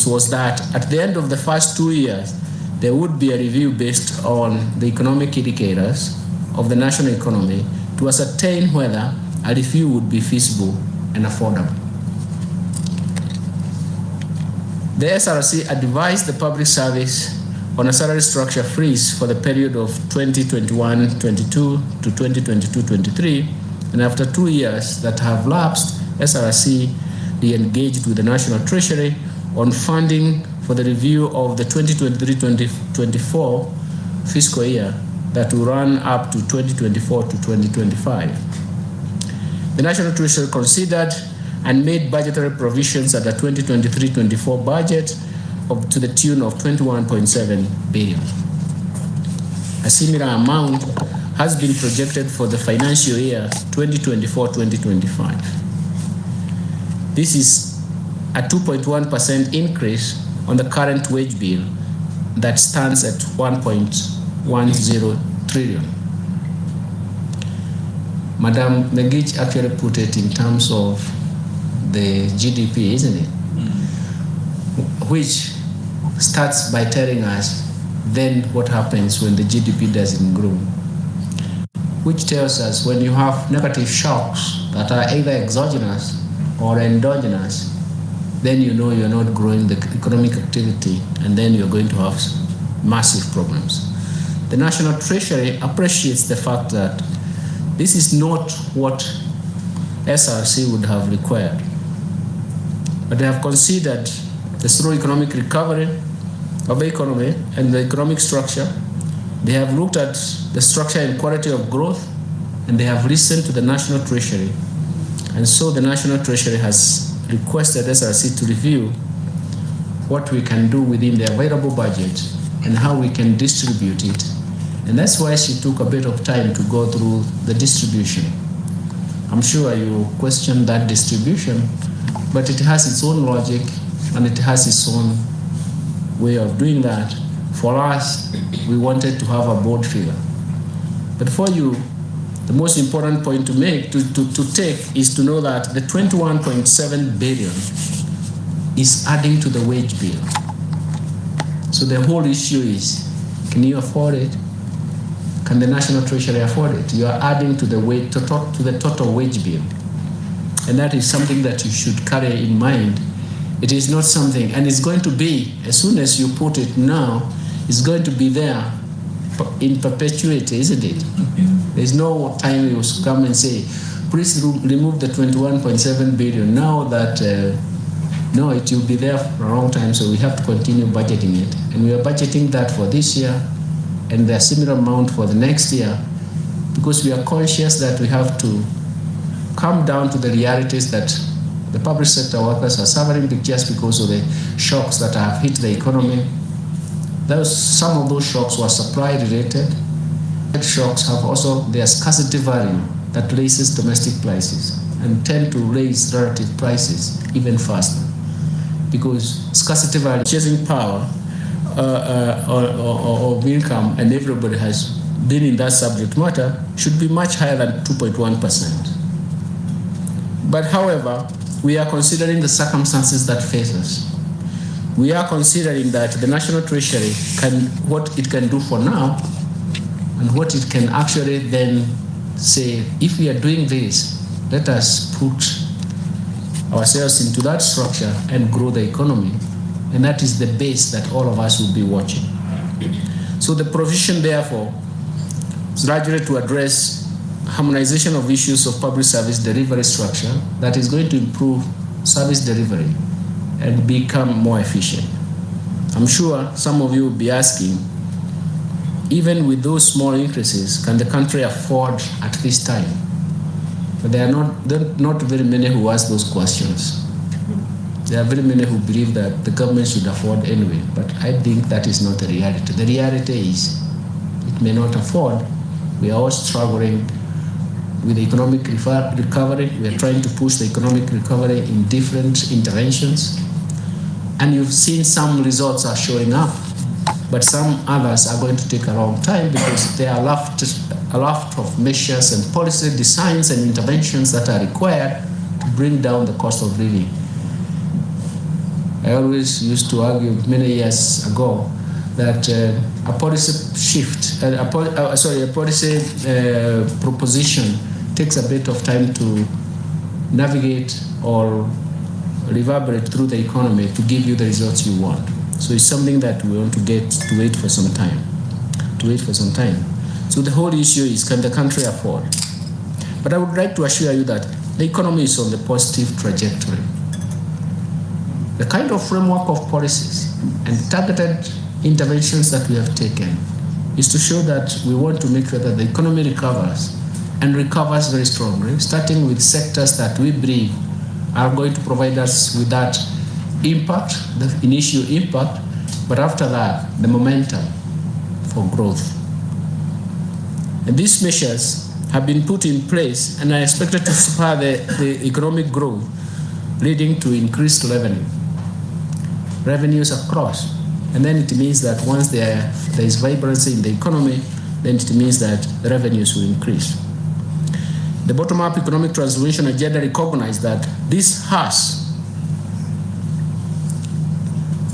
was that at the end of the first 2 years, there would be a review based on the economic indicators of the national economy to ascertain whether a review would be feasible and affordable. The SRC advised the public service on a salary structure freeze for the period of 2021-22 to 2022-23, and after 2 years that have lapsed, SRC re-engaged with the National Treasury on funding for the review of the 2023-2024 fiscal year that will run up to 2024 to 2025. The National Treasury considered and made budgetary provisions at the 2023-24 budget to the tune of 21.7 billion. A similar amount has been projected for the financial year 2024-2025. This is a 2.1% increase on the current wage bill that stands at 1.10 trillion. Madam Megich actually put it in terms of the GDP, isn't it? Which starts by telling us then what happens when the GDP doesn't grow. Which tells us when you have negative shocks that are either exogenous or endogenous, then you know you're not growing the economic activity, and then you're going to have massive problems. The National Treasury appreciates the fact that this is not what SRC would have required, but they have considered the slow economic recovery of the economy and the economic structure. They have looked at the structure and quality of growth, and they have listened to the National Treasury. And so the National Treasury has requested SRC to review what we can do within the available budget and how we can distribute it. And that's why she took a bit of time to go through the distribution. I'm sure you question that distribution, but it has its own logic and it has its own way of doing that. For us, we wanted to have a board figure. But for you, the most important point to make, to take, is to know that the 21.7 billion is adding to the wage bill. So the whole issue is, can you afford it? Can the National Treasury afford it? You are adding to the total wage bill. And that is something that you should carry in mind. It is not something, and it's going to be, as soon as you put it now, it's going to be there in perpetuity, isn't it? There's no time you come and say, please remove the 21.7 billion. Now that, no, it will be there for a long time, so we have to continue budgeting it. And we are budgeting that for this year, and the similar amount for the next year, because we are conscious that we have to come down to the realities that the public sector workers are suffering just because of the shocks that have hit the economy. Some of those shocks were supply related. Shocks have also their scarcity value that raises domestic prices and tend to raise relative prices even faster, because scarcity value, chasing power of income, and everybody has been in that subject matter, should be much higher than 2.1%. But however, we are considering the circumstances that face us. We are considering that the National Treasury what it can do for now, and what it can actually then say, if we are doing this, let us put ourselves into that structure and grow the economy. And that is the base that all of us will be watching. So the provision, therefore, is largely to address harmonization of issues of public service delivery structure that is going to improve service delivery and become more efficient. I'm sure some of you will be asking, even with those small increases, can the country afford at this time? But there are not very many who ask those questions. There are very many who believe that the government should afford anyway, but I think that is not the reality. The reality is it may not afford. We are all struggling with the economic recovery. We are trying to push the economic recovery in different interventions. And you've seen some results are showing up, but some others are going to take a long time because there are a lot of measures and policy designs and interventions that are required to bring down the cost of living. I always used to argue many years ago that a policy shift, a policy proposition takes a bit of time to navigate or reverberate through the economy to give you the results you want. So it's something that we want to get to wait for some time. So the whole issue is, can the country afford? But I would like to assure you that the economy is on the positive trajectory. The kind of framework of policies and targeted interventions that we have taken is to show that we want to make sure that the economy recovers and recovers very strongly, starting with sectors that we believe are going to provide us with that impact, the initial impact, but after that, the momentum for growth. And these measures have been put in place and are expected to spur the economic growth, leading to increased revenues across. And then it means that once there is vibrancy in the economy, then it means that the revenues will increase. The bottom-up economic transformation agenda recognizes that this has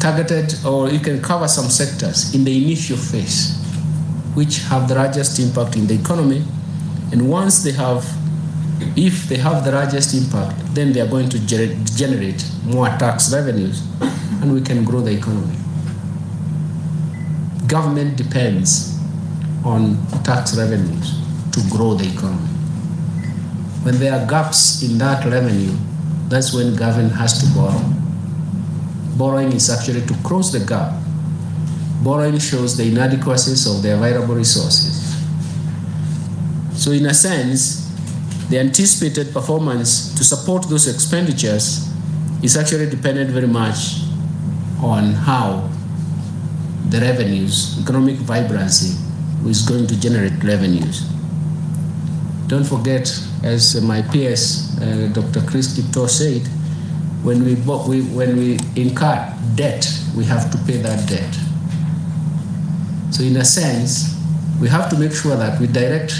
targeted, or it can cover some sectors in the initial phase, which have the largest impact in the economy. And once they have, if they have the largest impact, then they are going to generate more tax revenues, and we can grow the economy. Government depends on tax revenues to grow the economy. When there are gaps in that revenue, that's when government has to borrow. Borrowing is actually to close the gap. Borrowing shows the inadequacies of the available resources. So in a sense, the anticipated performance to support those expenditures is actually dependent very much on how the revenues, economic vibrancy, is going to generate revenues. Don't forget, as my PS, Dr. Chris Kipto said, when we incur debt, we have to pay that debt. So in a sense, we have to make sure that we direct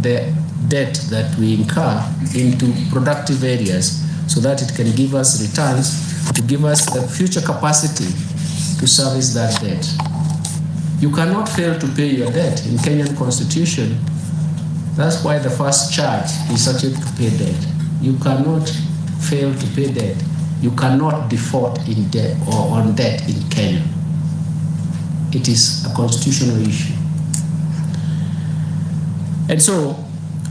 the debt that we incur into productive areas so that it can give us returns, to give us the future capacity to service that debt. You cannot fail to pay your debt in Kenyan Constitution. That's why the first charge is actually to pay debt. You cannot fail to pay debt. You cannot default in debt or on debt in Kenya. It is a constitutional issue. And so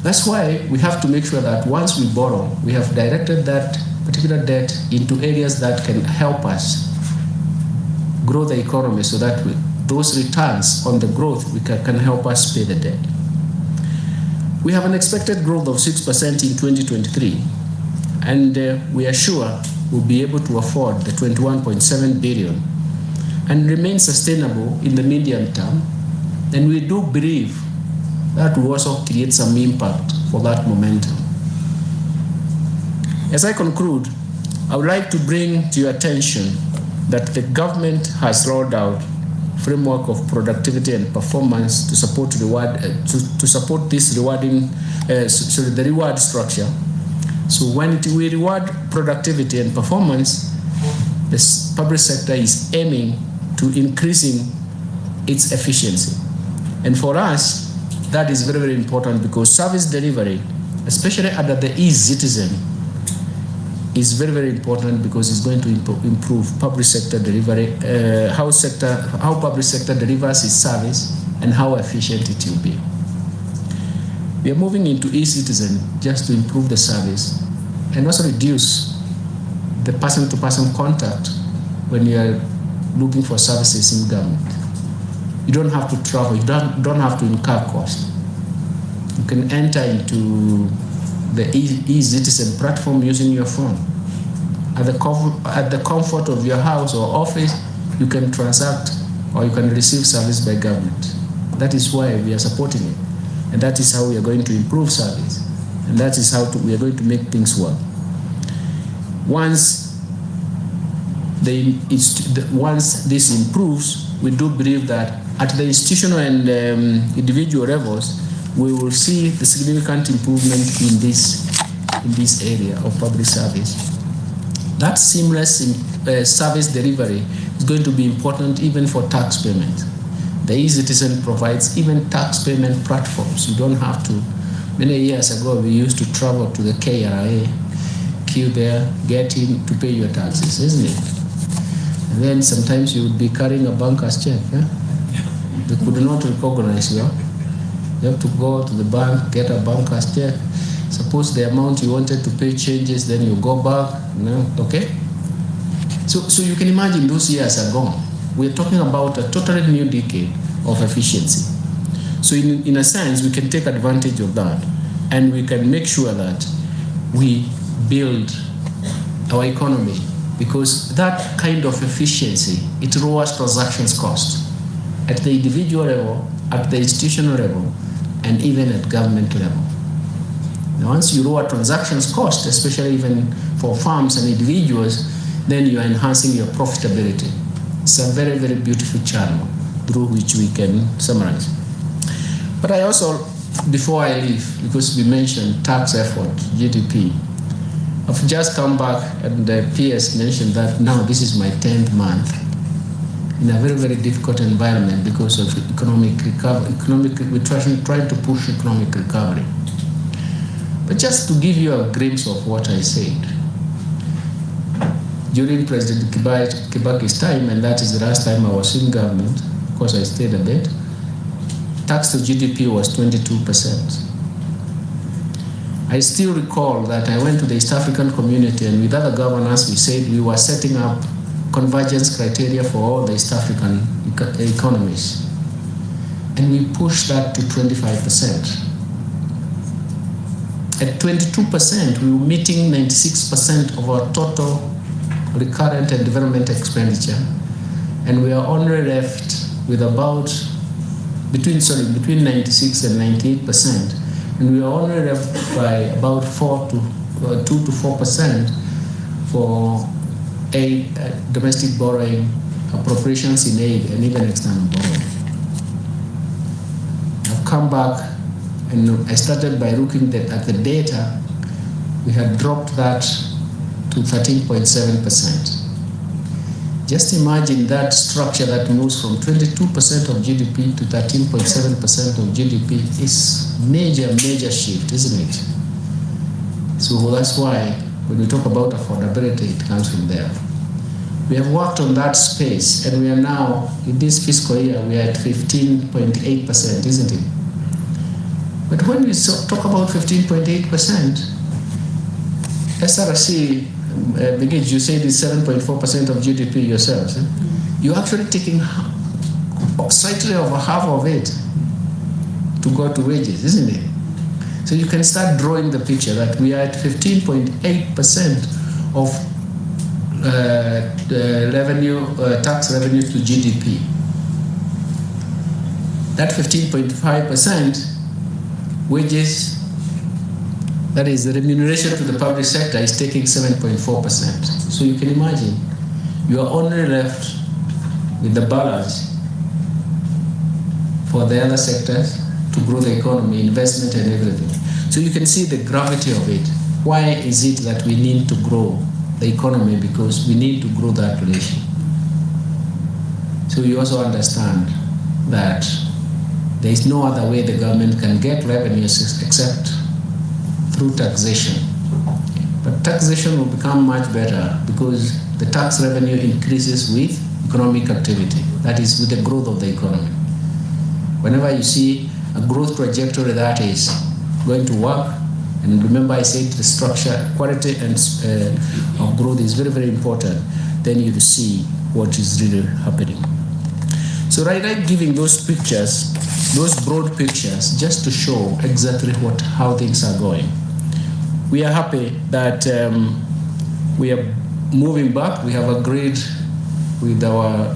that's why we have to make sure that once we borrow, we have directed that particular debt into areas that can help us grow the economy so that those returns on the growth can help us pay the debt. We have an expected growth of 6% in 2023, and we are sure we'll be able to afford the 21.7 billion and remain sustainable in the medium term. And we do believe that will also create some impact for that momentum. As I conclude, I would like to bring to your attention that the government has rolled out framework of productivity and performance to support this the reward structure. So when we reward productivity and performance, the public sector is aiming to increasing its efficiency. And for us, that is very, very important because service delivery, especially under the e-citizen, is very, very important because it's going to improve public sector delivery, how public sector delivers its service and how efficient it will be. We are moving into e-citizen just to improve the service and also reduce the person-to-person contact when you are looking for services in government. You don't have to travel, you don't have to incur cost. You can enter into the e-citizen platform using your phone. At the comfort of your house or office, you can transact or you can receive service by government. That is why we are supporting it. And that is how we are going to improve service. And that is how we are going to make things work. Once this improves, we do believe that at the institutional and individual levels, we will see the significant improvement in this area of public service. That seamless service delivery is going to be important even for tax payment. The e-citizen provides even tax payment platforms. You don't have to Many years ago, we used to travel to the KRA, queue there, get in to pay your taxes, isn't it? And then sometimes you would be carrying a banker's check. They could not recognize you. You have to go to the bank, get a banker's check. Suppose the amount you wanted to pay changes, then you go back. Okay? So you can imagine those years are gone. We're talking about a totally new decade of efficiency. So in a sense, we can take advantage of that, and we can make sure that we build our economy, because that kind of efficiency, it lowers transactions cost at the individual level, at the institutional level, and even at government level. Now, once you lower transactions cost, especially even for firms and individuals, then you are enhancing your profitability. It's a very, very beautiful channel through which we can summarize. But I also, before I leave, because we mentioned tax effort, GDP, I've just come back and the PS mentioned that now this is my 10th month in a very, very difficult environment because of economic recovery. We're trying to push economic recovery. But just to give you a glimpse of what I said, during President Kibaki's time, and that is the last time I was in government, of course I stayed a bit, tax to GDP was 22%. I still recall that I went to the East African community, and with other governors we said we were setting up convergence criteria for all the East African economies. And we pushed that to 25%. At 22%, we were meeting 96% of our total recurrent and development expenditure, and we are only left with about between 96 and 98%, and we are only left by about 2 to 4% for aid, domestic borrowing, appropriations in aid, and even external borrowing. I've come back, and I started by looking at the data. We had dropped that to 13.7%. Just imagine that structure that moves from 22% of GDP to 13.7% of GDP is major shift, isn't it? So that's why when we talk about affordability, it comes from there. We have worked on that space, and we are now, in this fiscal year, we are at 15.8%, isn't it? But when we talk about 15.8%, SRC, Brigade, you said it's 7.4% of GDP yourselves. You're actually taking slightly over half of it to go to wages, isn't it? So you can start drawing the picture that we are at 15.8% of tax revenue to GDP. That 15.5% wages, that is the remuneration to the public sector, is taking 7.4%. So you can imagine, you are only left with the balance for the other sectors to grow the economy, investment and everything. So you can see the gravity of it. Why is it that we need to grow the economy? Because we need to grow that relation. So you also understand that there is no other way the government can get revenues except through taxation. But taxation will become much better because the tax revenue increases with economic activity. That is, with the growth of the economy. Whenever you see a growth trajectory that is going to work, and remember I said the structure, quality and of growth is very, very important, then you see what is really happening. So I like giving those pictures, those broad pictures, just to show exactly how things are going. We are happy that we are moving back. We have agreed with our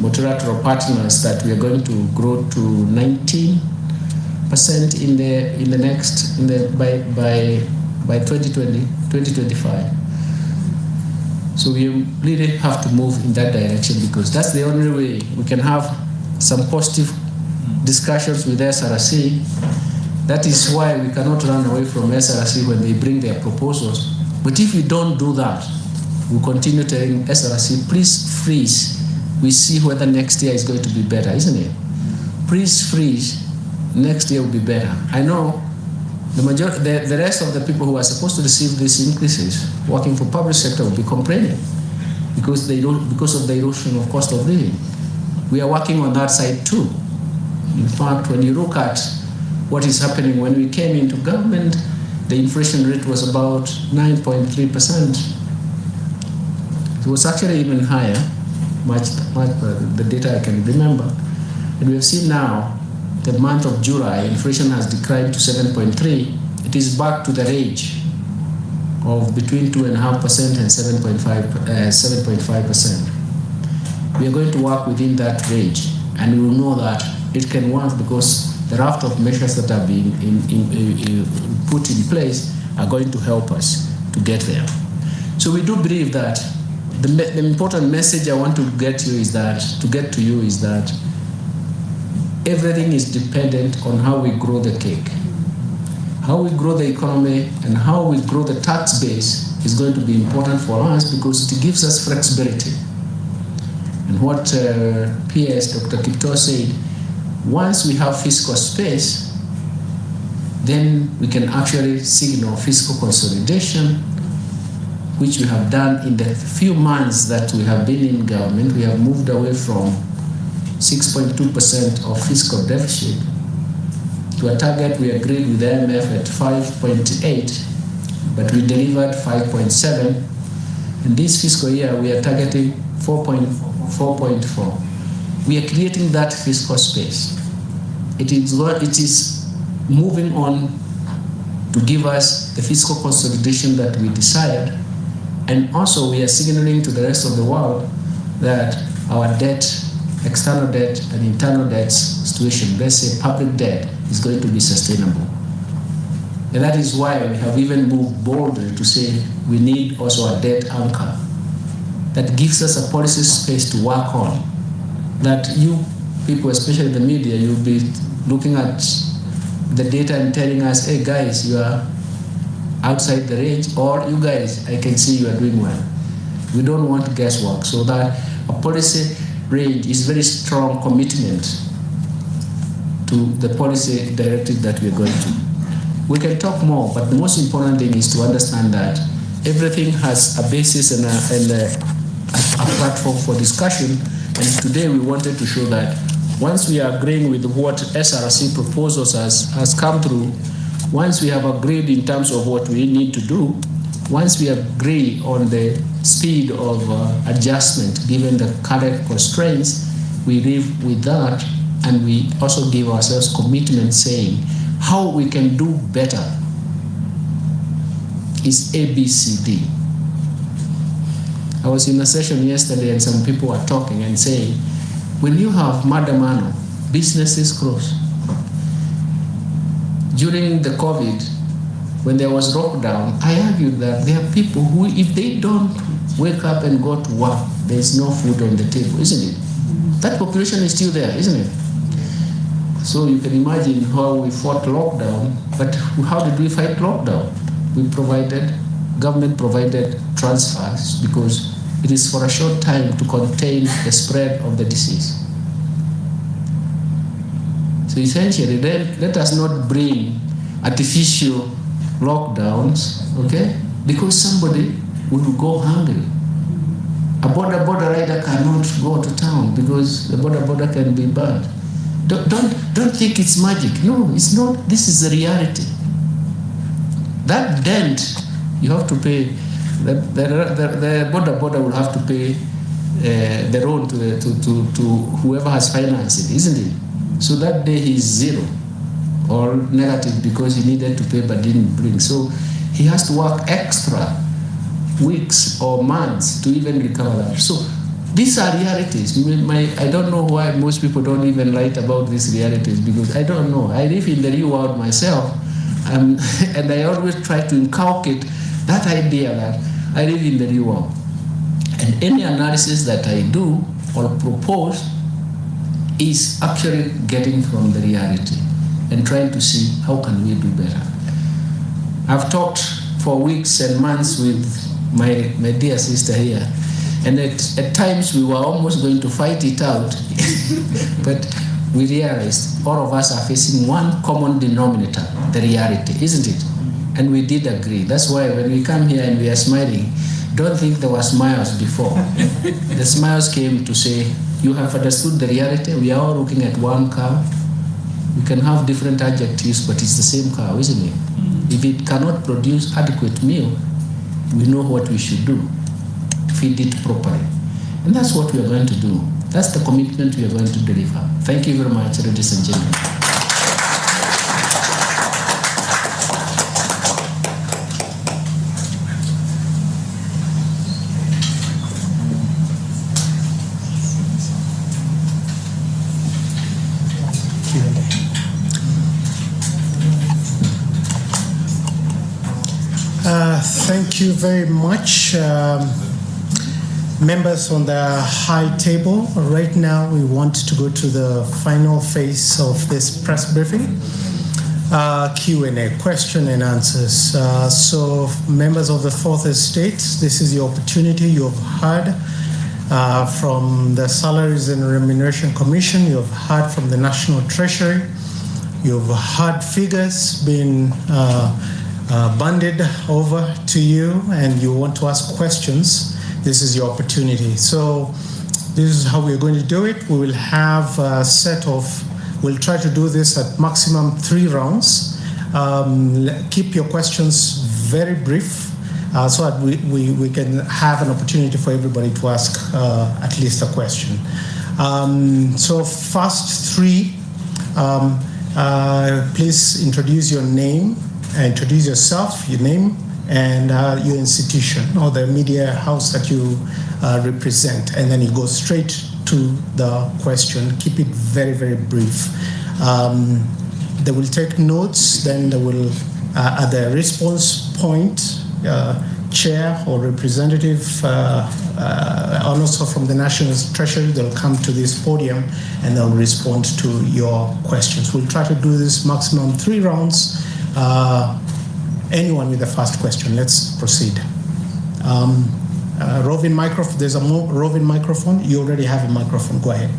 multilateral partners that we are going to grow to 19% by 2025. So we really have to move in that direction, because that's the only way we can have some positive discussions with SRC. That is why we cannot run away from SRC when they bring their proposals. But if we don't do that, we'll continue telling SRC, please freeze. We see whether next year is going to be better, isn't it? Please freeze. Next year will be better. I know the rest of the people who are supposed to receive these increases, working for public sector, will be complaining because of the erosion of cost of living. We are working on that side too. In fact, when you look at what is happening, when we came into government, the inflation rate was about 9.3%. It was actually even higher, much the data I can remember. And we have seen now, the month of July, inflation has declined to 7.3. It is back to the range of between 2.5% and 7.5%. We are going to work within that range, and we will know that it can work because the raft of measures that are being put in place are going to help us to get there. So we do believe that the important message I want to get to you is that everything is dependent on how we grow the cake. How we grow the economy and how we grow the tax base is going to be important for us because it gives us flexibility. And what PS Dr. Kipto said, once we have fiscal space, then we can actually signal fiscal consolidation, which we have done in the few months that we have been in government. We have moved away from 6.2% of fiscal deficit to a target we agreed with the IMF at 5.8, but we delivered 5.7. And this fiscal year, we are targeting 4.4. We are creating that fiscal space. It is moving on to give us the fiscal consolidation that we desired. And also we are signaling to the rest of the world that our debt, external debt and internal debt situation, let's say public debt, is going to be sustainable. And that is why we have even moved boldly to say we need also a debt anchor that gives us a policy space to work on. That you people, especially the media, you'll be looking at the data and telling us, hey guys, you are outside the range, or you guys, I can see you are doing well. We don't want guesswork, so that a policy range is very strong commitment to the policy directive that we're going to. We can talk more, but the most important thing is to understand that everything has a basis and a platform for discussion. And today we wanted to show that once we are agreeing with what SRC proposals has come through, once we have agreed in terms of what we need to do, once we agree on the speed of adjustment given the current constraints, we live with that, and we also give ourselves commitment saying how we can do better is ABCD. I was in a session yesterday and some people were talking and saying, when you have Madamano, businesses close. During the COVID, when there was lockdown, I argued that there are people who, if they don't wake up and go to work, there's no food on the table, isn't it? That population is still there, isn't it? So you can imagine how we fought lockdown, but how did we fight lockdown? Government provided transfers because it is for a short time to contain the spread of the disease. So essentially, let us not bring artificial lockdowns, okay? Because somebody will go hungry. A border rider cannot go to town because the border can be bad. Don't think it's magic. No, it's not. This is the reality. That dent you have to pay. The border will have to pay the loan to whoever has financed it, isn't it? So that day he's zero or negative because he needed to pay but didn't bring. So he has to work extra weeks or months to even recover that. So these are realities. I don't know why most people don't even write about these realities because I don't know. I live in the real world myself, and I always try to inculcate that idea that I live in the real world. And any analysis that I do or propose is actually getting from the reality and trying to see how can we do better. I've talked for weeks and months with my dear sister here, and at times we were almost going to fight it out, but we realized all of us are facing one common denominator, the reality, isn't it? And we did agree. That's why when we come here and we are smiling, don't think there were smiles before. The smiles came to say, you have understood the reality. We are all looking at one cow. We can have different adjectives, but it's the same cow, isn't it? If it cannot produce adequate milk, we know what we should do to feed it properly. And that's what we are going to do. That's the commitment we are going to deliver. Thank you very much, ladies and gentlemen. Thank you very much. Members on the high table, right now we want to go to the final phase of this press briefing. Q&A, question and answers. So members of the Fourth Estate, this is your opportunity. You've heard from the Salaries and Remuneration Commission, you've heard from the National Treasury, you've heard figures being banded over to you, and you want to ask questions. This is your opportunity. So this is how we're going to do it. We will have a set of, we'll try to do this at maximum 3 rounds. Keep your questions very brief so that we can have an opportunity for everybody to ask at least a question. So first 3, please introduce your name, introduce yourself, your name, and your institution or the media house that you represent, and then you go straight to the question. Keep it very, very brief. They will take notes, then they will, at the response point, chair or representative, and also from the National Treasury, they'll come to this podium and they'll respond to your questions. We'll try to do this maximum 3 rounds. Anyone with the first question, let's proceed. Roving microphone, there's a roving microphone. You already have a microphone, go ahead.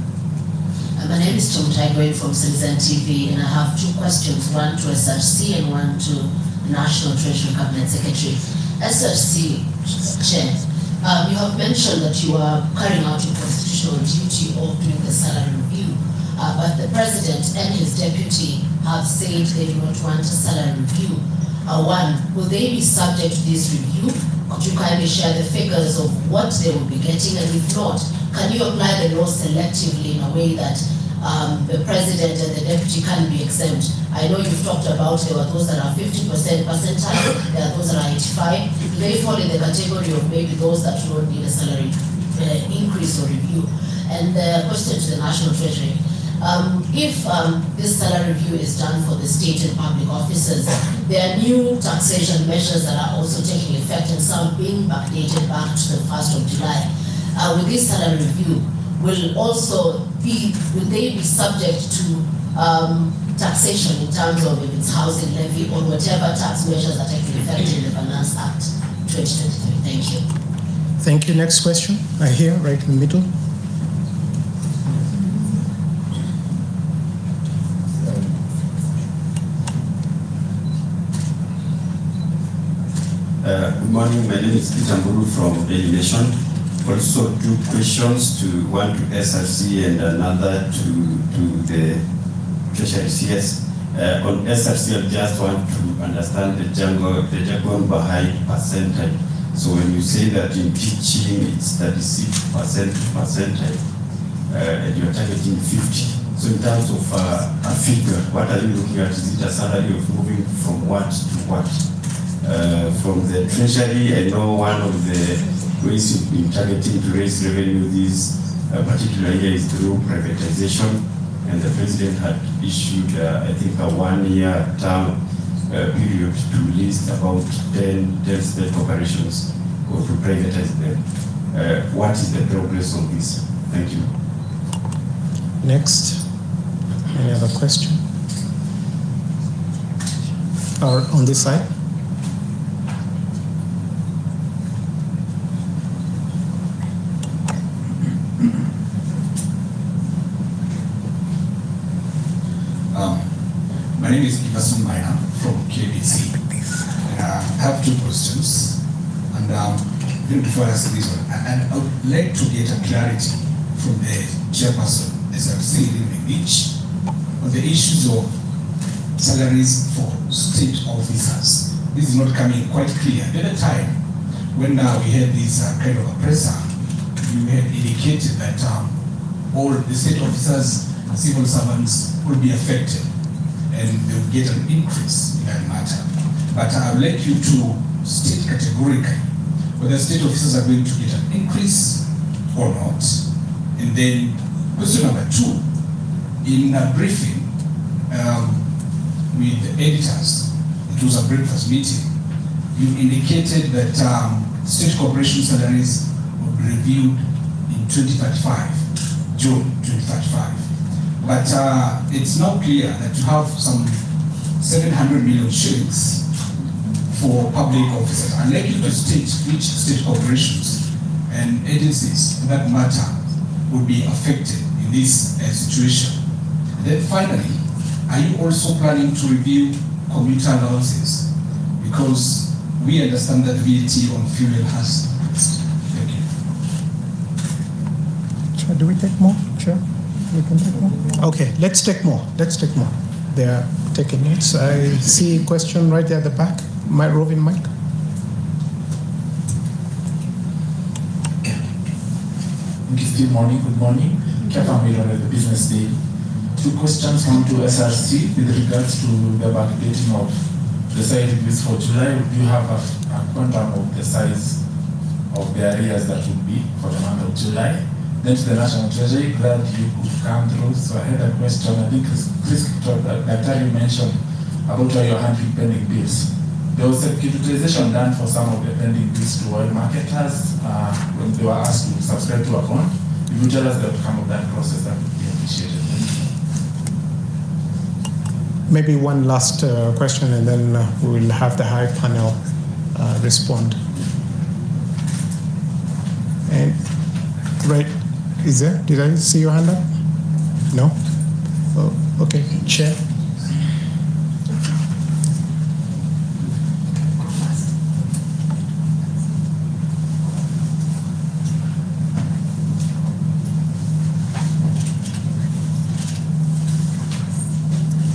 My name is Tom Tigray from Citizen TV, and I have 2 questions, one to SRC and one to the National Treasury Cabinet Secretary. SRC Chair, you have mentioned that you are carrying out your constitutional duty of doing the salary review, but the President and his deputy have said they do not want a salary review. One, will they be subject to this review? Could you kindly share the figures of what they will be getting? And if not, can you apply the law selectively in a way that the President and the Deputy can be exempt? I know you've talked about there are those that are 50% percentile, there are those that are 85. Do they fall in the category of maybe those that don't need a salary increase or review? And the question to the National Treasury, if this salary review is done for the state and public officers, there are new taxation measures that are also taking effect, and some being backdated back to the 1st of July. With this salary review, will they be subject to taxation in terms of if it's housing levy or whatever tax measures are taking effect in the Finance Act 2023? Thank you. Thank you. Next question. Here, right in the middle. Good morning, my name is Peter Mburu from Daily Nation. Also 2 questions, one to SRC and another to the Treasury CS. On SRC, I just want to understand the jargon behind percentile. So when you say that in teaching it's 36% percentile, and you're targeting 50. So in terms of a figure, what are you looking at? Is it a salary of moving from what to what? From the Treasury, I know one of the ways you've been targeting to raise revenue this particular year is through privatization, and the President had issued, I think, a 1-year term period to list about 10 state corporations or to privatize them. What is the progress on this? Thank you. Next. Any other question? Or on this side? My name is Ivasun Maina from KBC. I have two questions. And before I ask this one, I would like to get a clarity from the chairperson, SRC, each on the issues of salaries for state officers. This is not coming quite clear. At the time, when we had this kind of a presser, you had indicated that all the state officers, civil servants will be affected and they will get an increase in that matter. But I would like you to state categorically whether state officers are going to get an increase or not. And then question number two, in a briefing with the editors, it was a breakfast meeting, you indicated that state corporation salaries will be reviewed in 2035, June 2035. But it's now clear that you have some 700 million shillings for public officers. I'd like you to state which state corporations and agencies for that matter will be affected in this situation. And then finally, are you also planning to review commuter allowances? Because we understand that VAT on fuel has increased. Thank you. Sure, do we take more? Sure, we can take more. Okay, let's take more. They are taking notes. I see a question right there at the back. My roving mic. Good morning. Kevin Miller at the Business Day. Two questions, one to SRC with regards to the backdating of the salary reviews for July. Do you have a quantum of the size of the areas that would be for the month of July? Then to the National Treasury, glad you could come through. So I had a question. I think Chris Daktari mentioned about how you're handling pending bills. There was securitization done for some of the pending bills to oil marketers when they were asked to subscribe to a bond. If you tell us the outcome of that process, that would be appreciated. Maybe one last question, and then we'll have the high panel respond. And right, is there? Did I see your hand up? No? Oh, okay, Chair.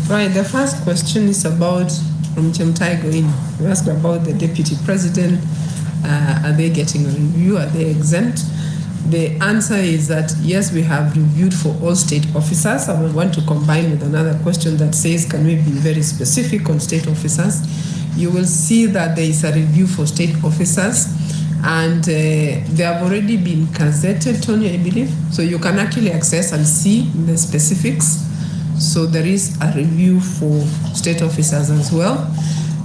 Right, the first question is about, from Chemtaigo in, we asked about the Deputy President. Are they getting a review? Are they exempt? The answer is that yes, we have reviewed for all state officers. I will want to combine with another question that says, can we be very specific on state officers? You will see that there is a review for state officers, and they have already been gazetted, Tony, I believe. So you can actually access and see the specifics. So there is a review for state officers as well.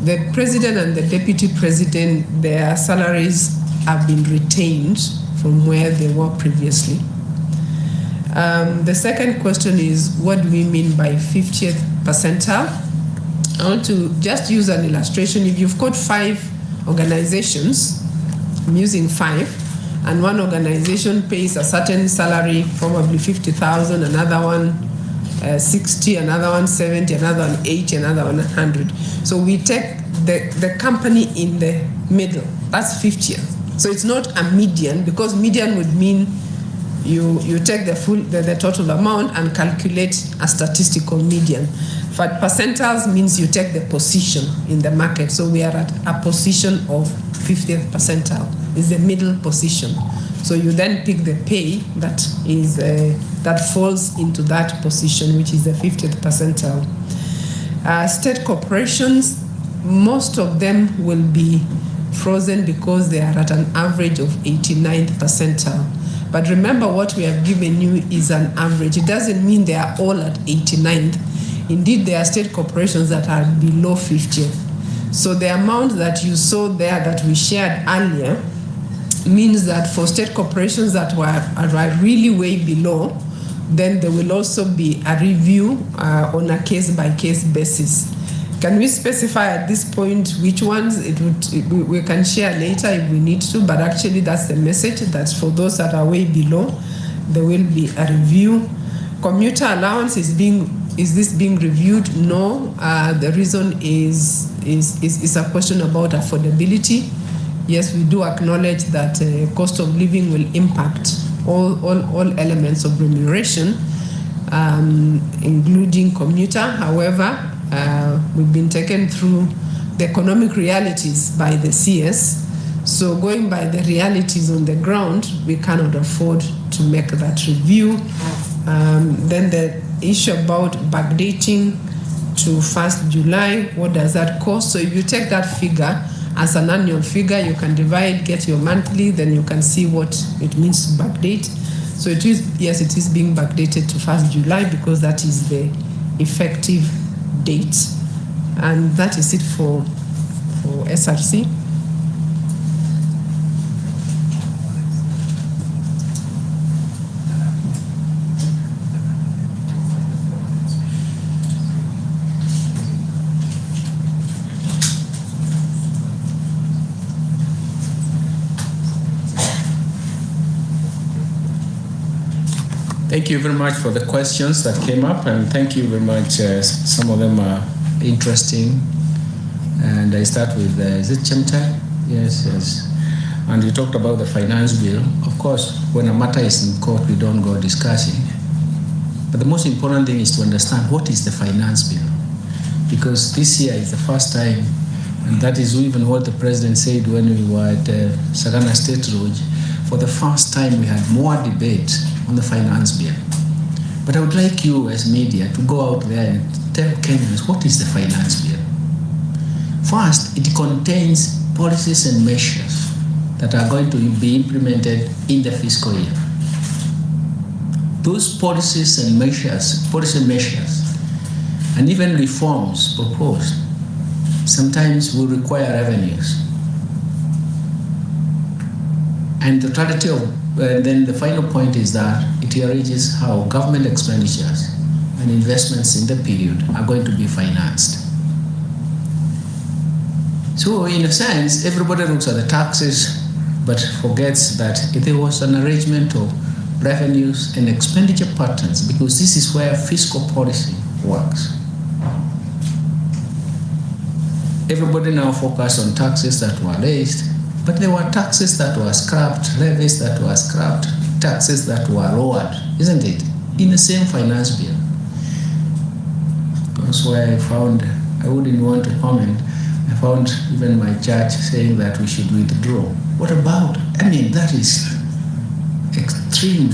The president and the deputy president, their salaries have been retained from where they were previously. The second question is, what do we mean by 50th percentile? I want to just use an illustration. If you've got 5 organizations, I'm using 5, and one organization pays a certain salary, probably 50,000, another one 60, another one 70, another one 80, another one 100. So we take the company in the middle. That's 50th. So it's not a median, because median would mean you take the total amount and calculate a statistical median. But percentiles means you take the position in the market. So we are at a position of 50th percentile. It's the middle position. So you then pick the pay that is that falls into that position, which is the 50th percentile. State corporations, most of them will be frozen because they are at an average of 89th percentile. But remember, what we have given you is an average. It doesn't mean they are all at 89th. Indeed, there are state corporations that are below 50th. So the amount that you saw there that we shared earlier means that for state corporations that are really way below, then there will also be a review on a case-by-case basis. Can we specify at this point which ones we can share later if we need to, but actually that's the message, that for those that are way below, there will be a review. Commuter allowance is being is this being reviewed? No. The reason is a question about affordability. Yes, we do acknowledge that cost of living will impact all elements of remuneration, including commuter. However, we've been taken through the economic realities by the CS. So going by the realities on the ground, we cannot afford to make that review. Then the issue about backdating to 1st July, what does that cost? So if you take that figure as an annual figure, you can divide, get your monthly, then you can see what it means to backdate. So it is, yes, it is being backdated to 1st July because that is the effective date. And that is it for SRC. Thank you very much for the questions that came up, and thank you very much. Some of them are interesting. And I start with, is it Chapter? Yes. And you talked about the finance bill. Of course, when a matter is in court, we don't go discussing. But the most important thing is to understand what is the finance bill. Because this year is the first time, and that is even what the president said when we were at Sagana State Road. For the first time, we had more debate on the finance bill. But I would like you as media to go out there and tell Kenyans what is the finance bill. First, it contains policies and measures that are going to be implemented in the fiscal year. Those policies and measures, and even reforms proposed, sometimes will require revenues. And the totality of, then the final point is that it arranges how government expenditures and investments in the period are going to be financed. So in a sense, everybody looks at the taxes, but forgets that there was an arrangement of revenues and expenditure patterns, because this is where fiscal policy works. Everybody now focuses on taxes that were raised, but there were taxes that were scrapped, levies that were scrapped, taxes that were lowered, isn't it? In the same finance bill. That's why I found, I wouldn't want to comment, I found even my church saying that we should withdraw. What about, I mean, that is extreme.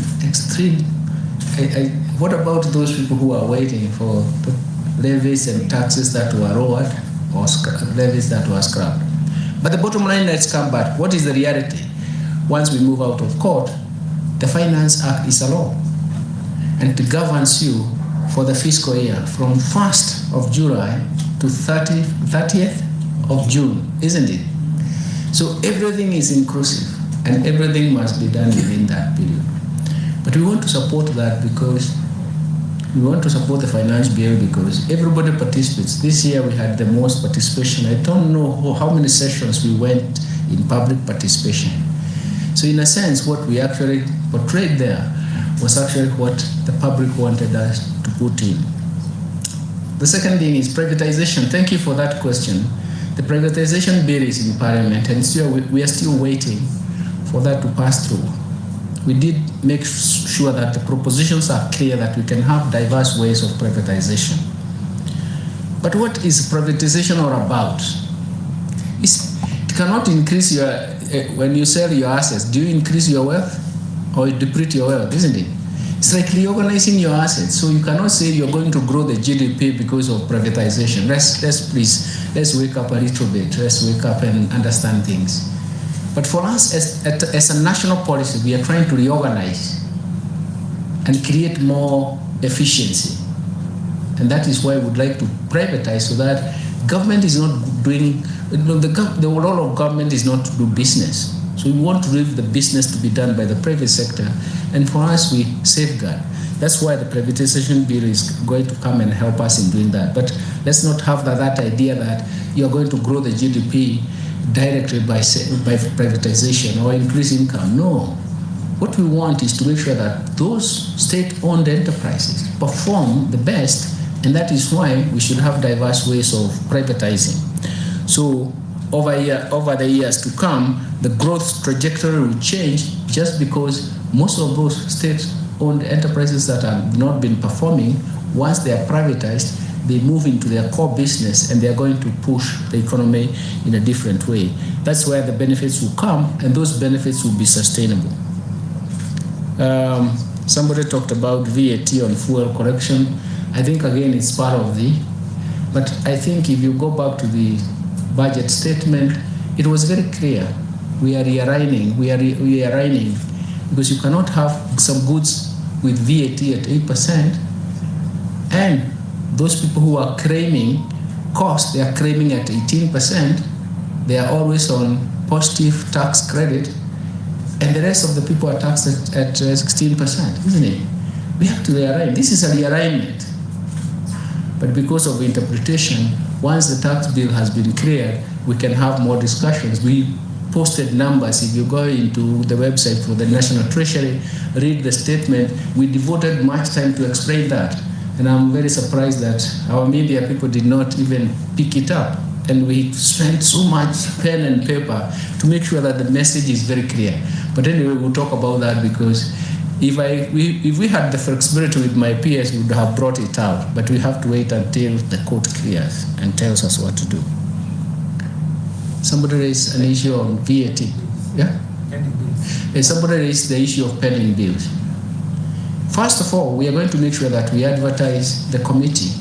What about those people who are waiting for the levies and taxes that were lowered or levies that were scrapped? But the bottom line, let's come back. What is the reality? Once we move out of court, the Finance Act is a law. And it governs you for the fiscal year from 1st of July to 30th of June, isn't it? So everything is inclusive and everything must be done within that period. But we want to support that because we want to support the finance bill because everybody participates. This year we had the most participation. I don't know how many sessions we went in public participation. So in a sense, what we actually portrayed there was actually what the public wanted us to put in. The second thing is privatization. Thank you for that question. The privatization bill is in Parliament, and still we are still waiting for that to pass through. We did make sure that the propositions are clear, that we can have diverse ways of privatization. But what is privatization all about? It cannot increase your, when you sell your assets, do you increase your wealth or you deplete your wealth, isn't it? It's like reorganizing your assets. So you cannot say you're going to grow the GDP because of privatization. Let's wake up a little bit. Let's wake up and understand things. But for us, as a national policy, we are trying to reorganize and create more efficiency. And that is why we would like to privatize so that government is not doing, the role of government is not to do business. So we want to leave the business to be done by the private sector. And for us, we safeguard. That's why the privatization bill is going to come and help us in doing that. But let's not have that idea that you're going to grow the GDP directly by privatization or increase income. No. What we want is to make sure that those state-owned enterprises perform the best And that is why we should have diverse ways of privatizing. So over the years to come, the growth trajectory will change just because most of those state-owned enterprises that have not been performing, once they are privatized, they move into their core business and they are going to push the economy in a different way. That's where the benefits will come, and those benefits will be sustainable. Somebody talked about VAT on fuel correction. I think again it's part of but I think if you go back to the budget statement, it was very clear. We are realigning because you cannot have some goods with VAT at 8%, and those people who are claiming cost, they are claiming at 18%, they are always on positive tax credit, and the rest of the people are taxed at 16%, isn't it? We have to realign. This is a realignment. But because of interpretation, once the tax bill has been cleared, we can have more discussions. We posted numbers. If you go into the website for the National Treasury, read the statement, we devoted much time to explain that. And I'm very surprised that our media people did not even pick it up. And we spent so much pen and paper to make sure that the message is very clear. But anyway, we'll talk about that because if we had the flexibility with my peers, we would have brought it out. But we have to wait until the court clears and tells us what to do. Somebody raised an issue on VAT. Yeah? Somebody raised the issue of pending bills. First of all, we are going to make sure that we advertise the committee.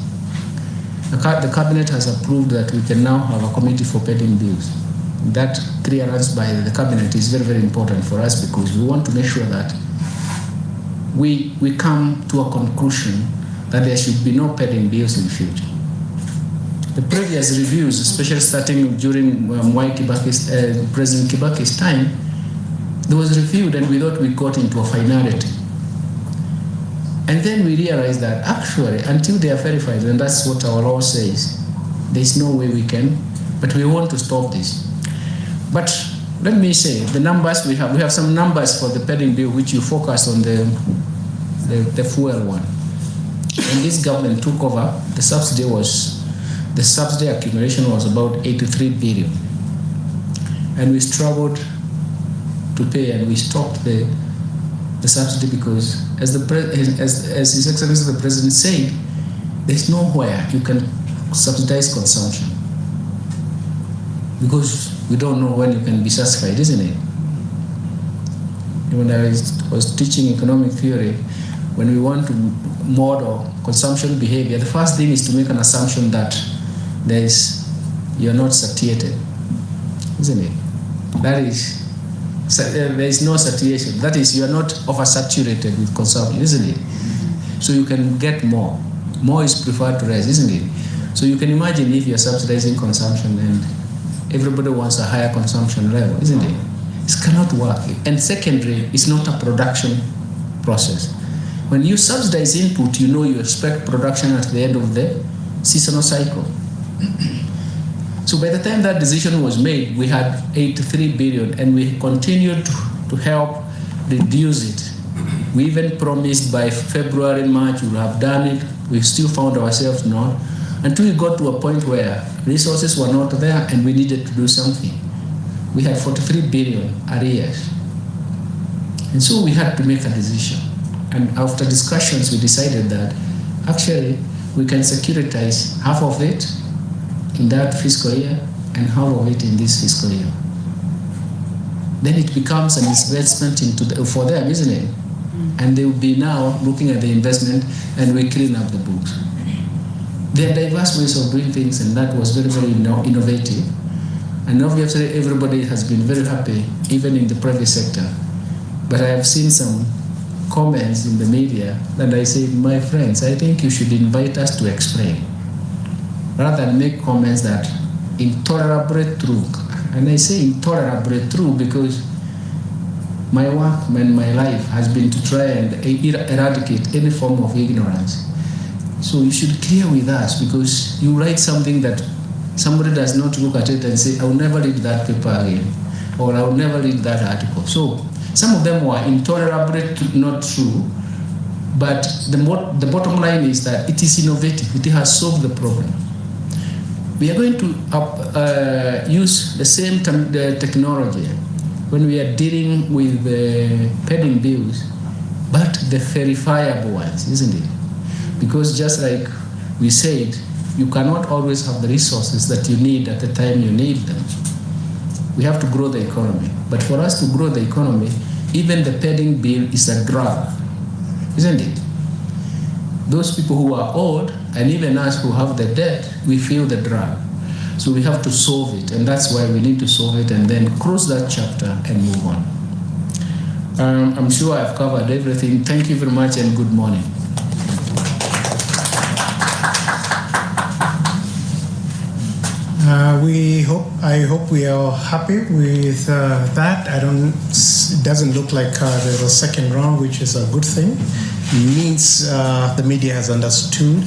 The cabinet has approved that we can now have a committee for pending bills. That clearance by the cabinet is very, very important for us because we want to make sure that we come to a conclusion that there should be no pending bills in the future. The previous reviews, especially starting during President Kibaki's time, there was reviewed and we thought we got into a finality. And then we realized that actually, until they are verified, and that's what our law says, there's no way we can, but we want to stop this. But let me say, the numbers we have some numbers for the pending bill, which you focus on the fuel one. When this government took over, the subsidy accumulation was about 83 billion. And we struggled to pay and we stopped the subsidy because as His Excellency the President said, there's nowhere you can subsidize consumption because we don't know when you can be satisfied, isn't it? When I was teaching economic theory, when we want to model consumption behavior, the first thing is to make an assumption that you're not satiated, isn't it? That is, there is no satiation. That is, you are not oversaturated with consumption, isn't it? So you can get more. More is preferred to less, isn't it? So you can imagine if you're subsidizing consumption and everybody wants a higher consumption level, isn't it? It cannot work. And secondly, it's not a production process. When you subsidize input, you know you expect production at the end of the seasonal cycle. So by the time that decision was made, we had 83 billion and we continued to help reduce it. We even promised by February, March, we would have done it. We still found ourselves not, until we got to a point where resources were not there and we needed to do something. We had 43 billion arrears. And so we had to make a decision. And after discussions, we decided that actually we can securitize half of it in that fiscal year and half of it in this fiscal year. Then it becomes an investment for them, isn't it? And they will be now looking at the investment and we clean up the books. There are diverse ways of doing things, and that was very, very innovative. And obviously everybody has been very happy, even in the private sector. But I have seen some comments in the media that I said, my friends, I think you should invite us to explain, rather than make comments that intolerably true. And I say intolerably true because my work and my life has been to try and eradicate any form of ignorance. So you should clear with us, because you write something that somebody does not look at it and say, I'll never read that paper again, or I'll never read that article. So some of them were intolerably not true, But the bottom line is that it is innovative. It has solved the problem. We are going to use the same technology when we are dealing with the pending bills, but the verifiable ones, isn't it? Because just like we said, you cannot always have the resources that you need at the time you need them. We have to grow the economy. But for us to grow the economy, even the pending bill is a drag, isn't it? Those people who are old, and even us who have the debt, we feel the drag. So we have to solve it, and that's why we need to solve it and then close that chapter and move on. I'm sure I've covered everything. Thank you very much and good morning. I hope we are happy with that. It doesn't look like there's a second round, which is a good thing. It means the media has understood.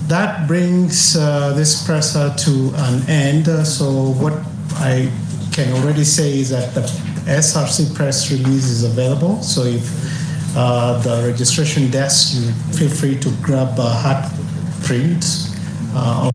That brings this presser to an end. So what I can already say is that the SRC press release is available. So if the registration desk, you feel free to grab a hard print of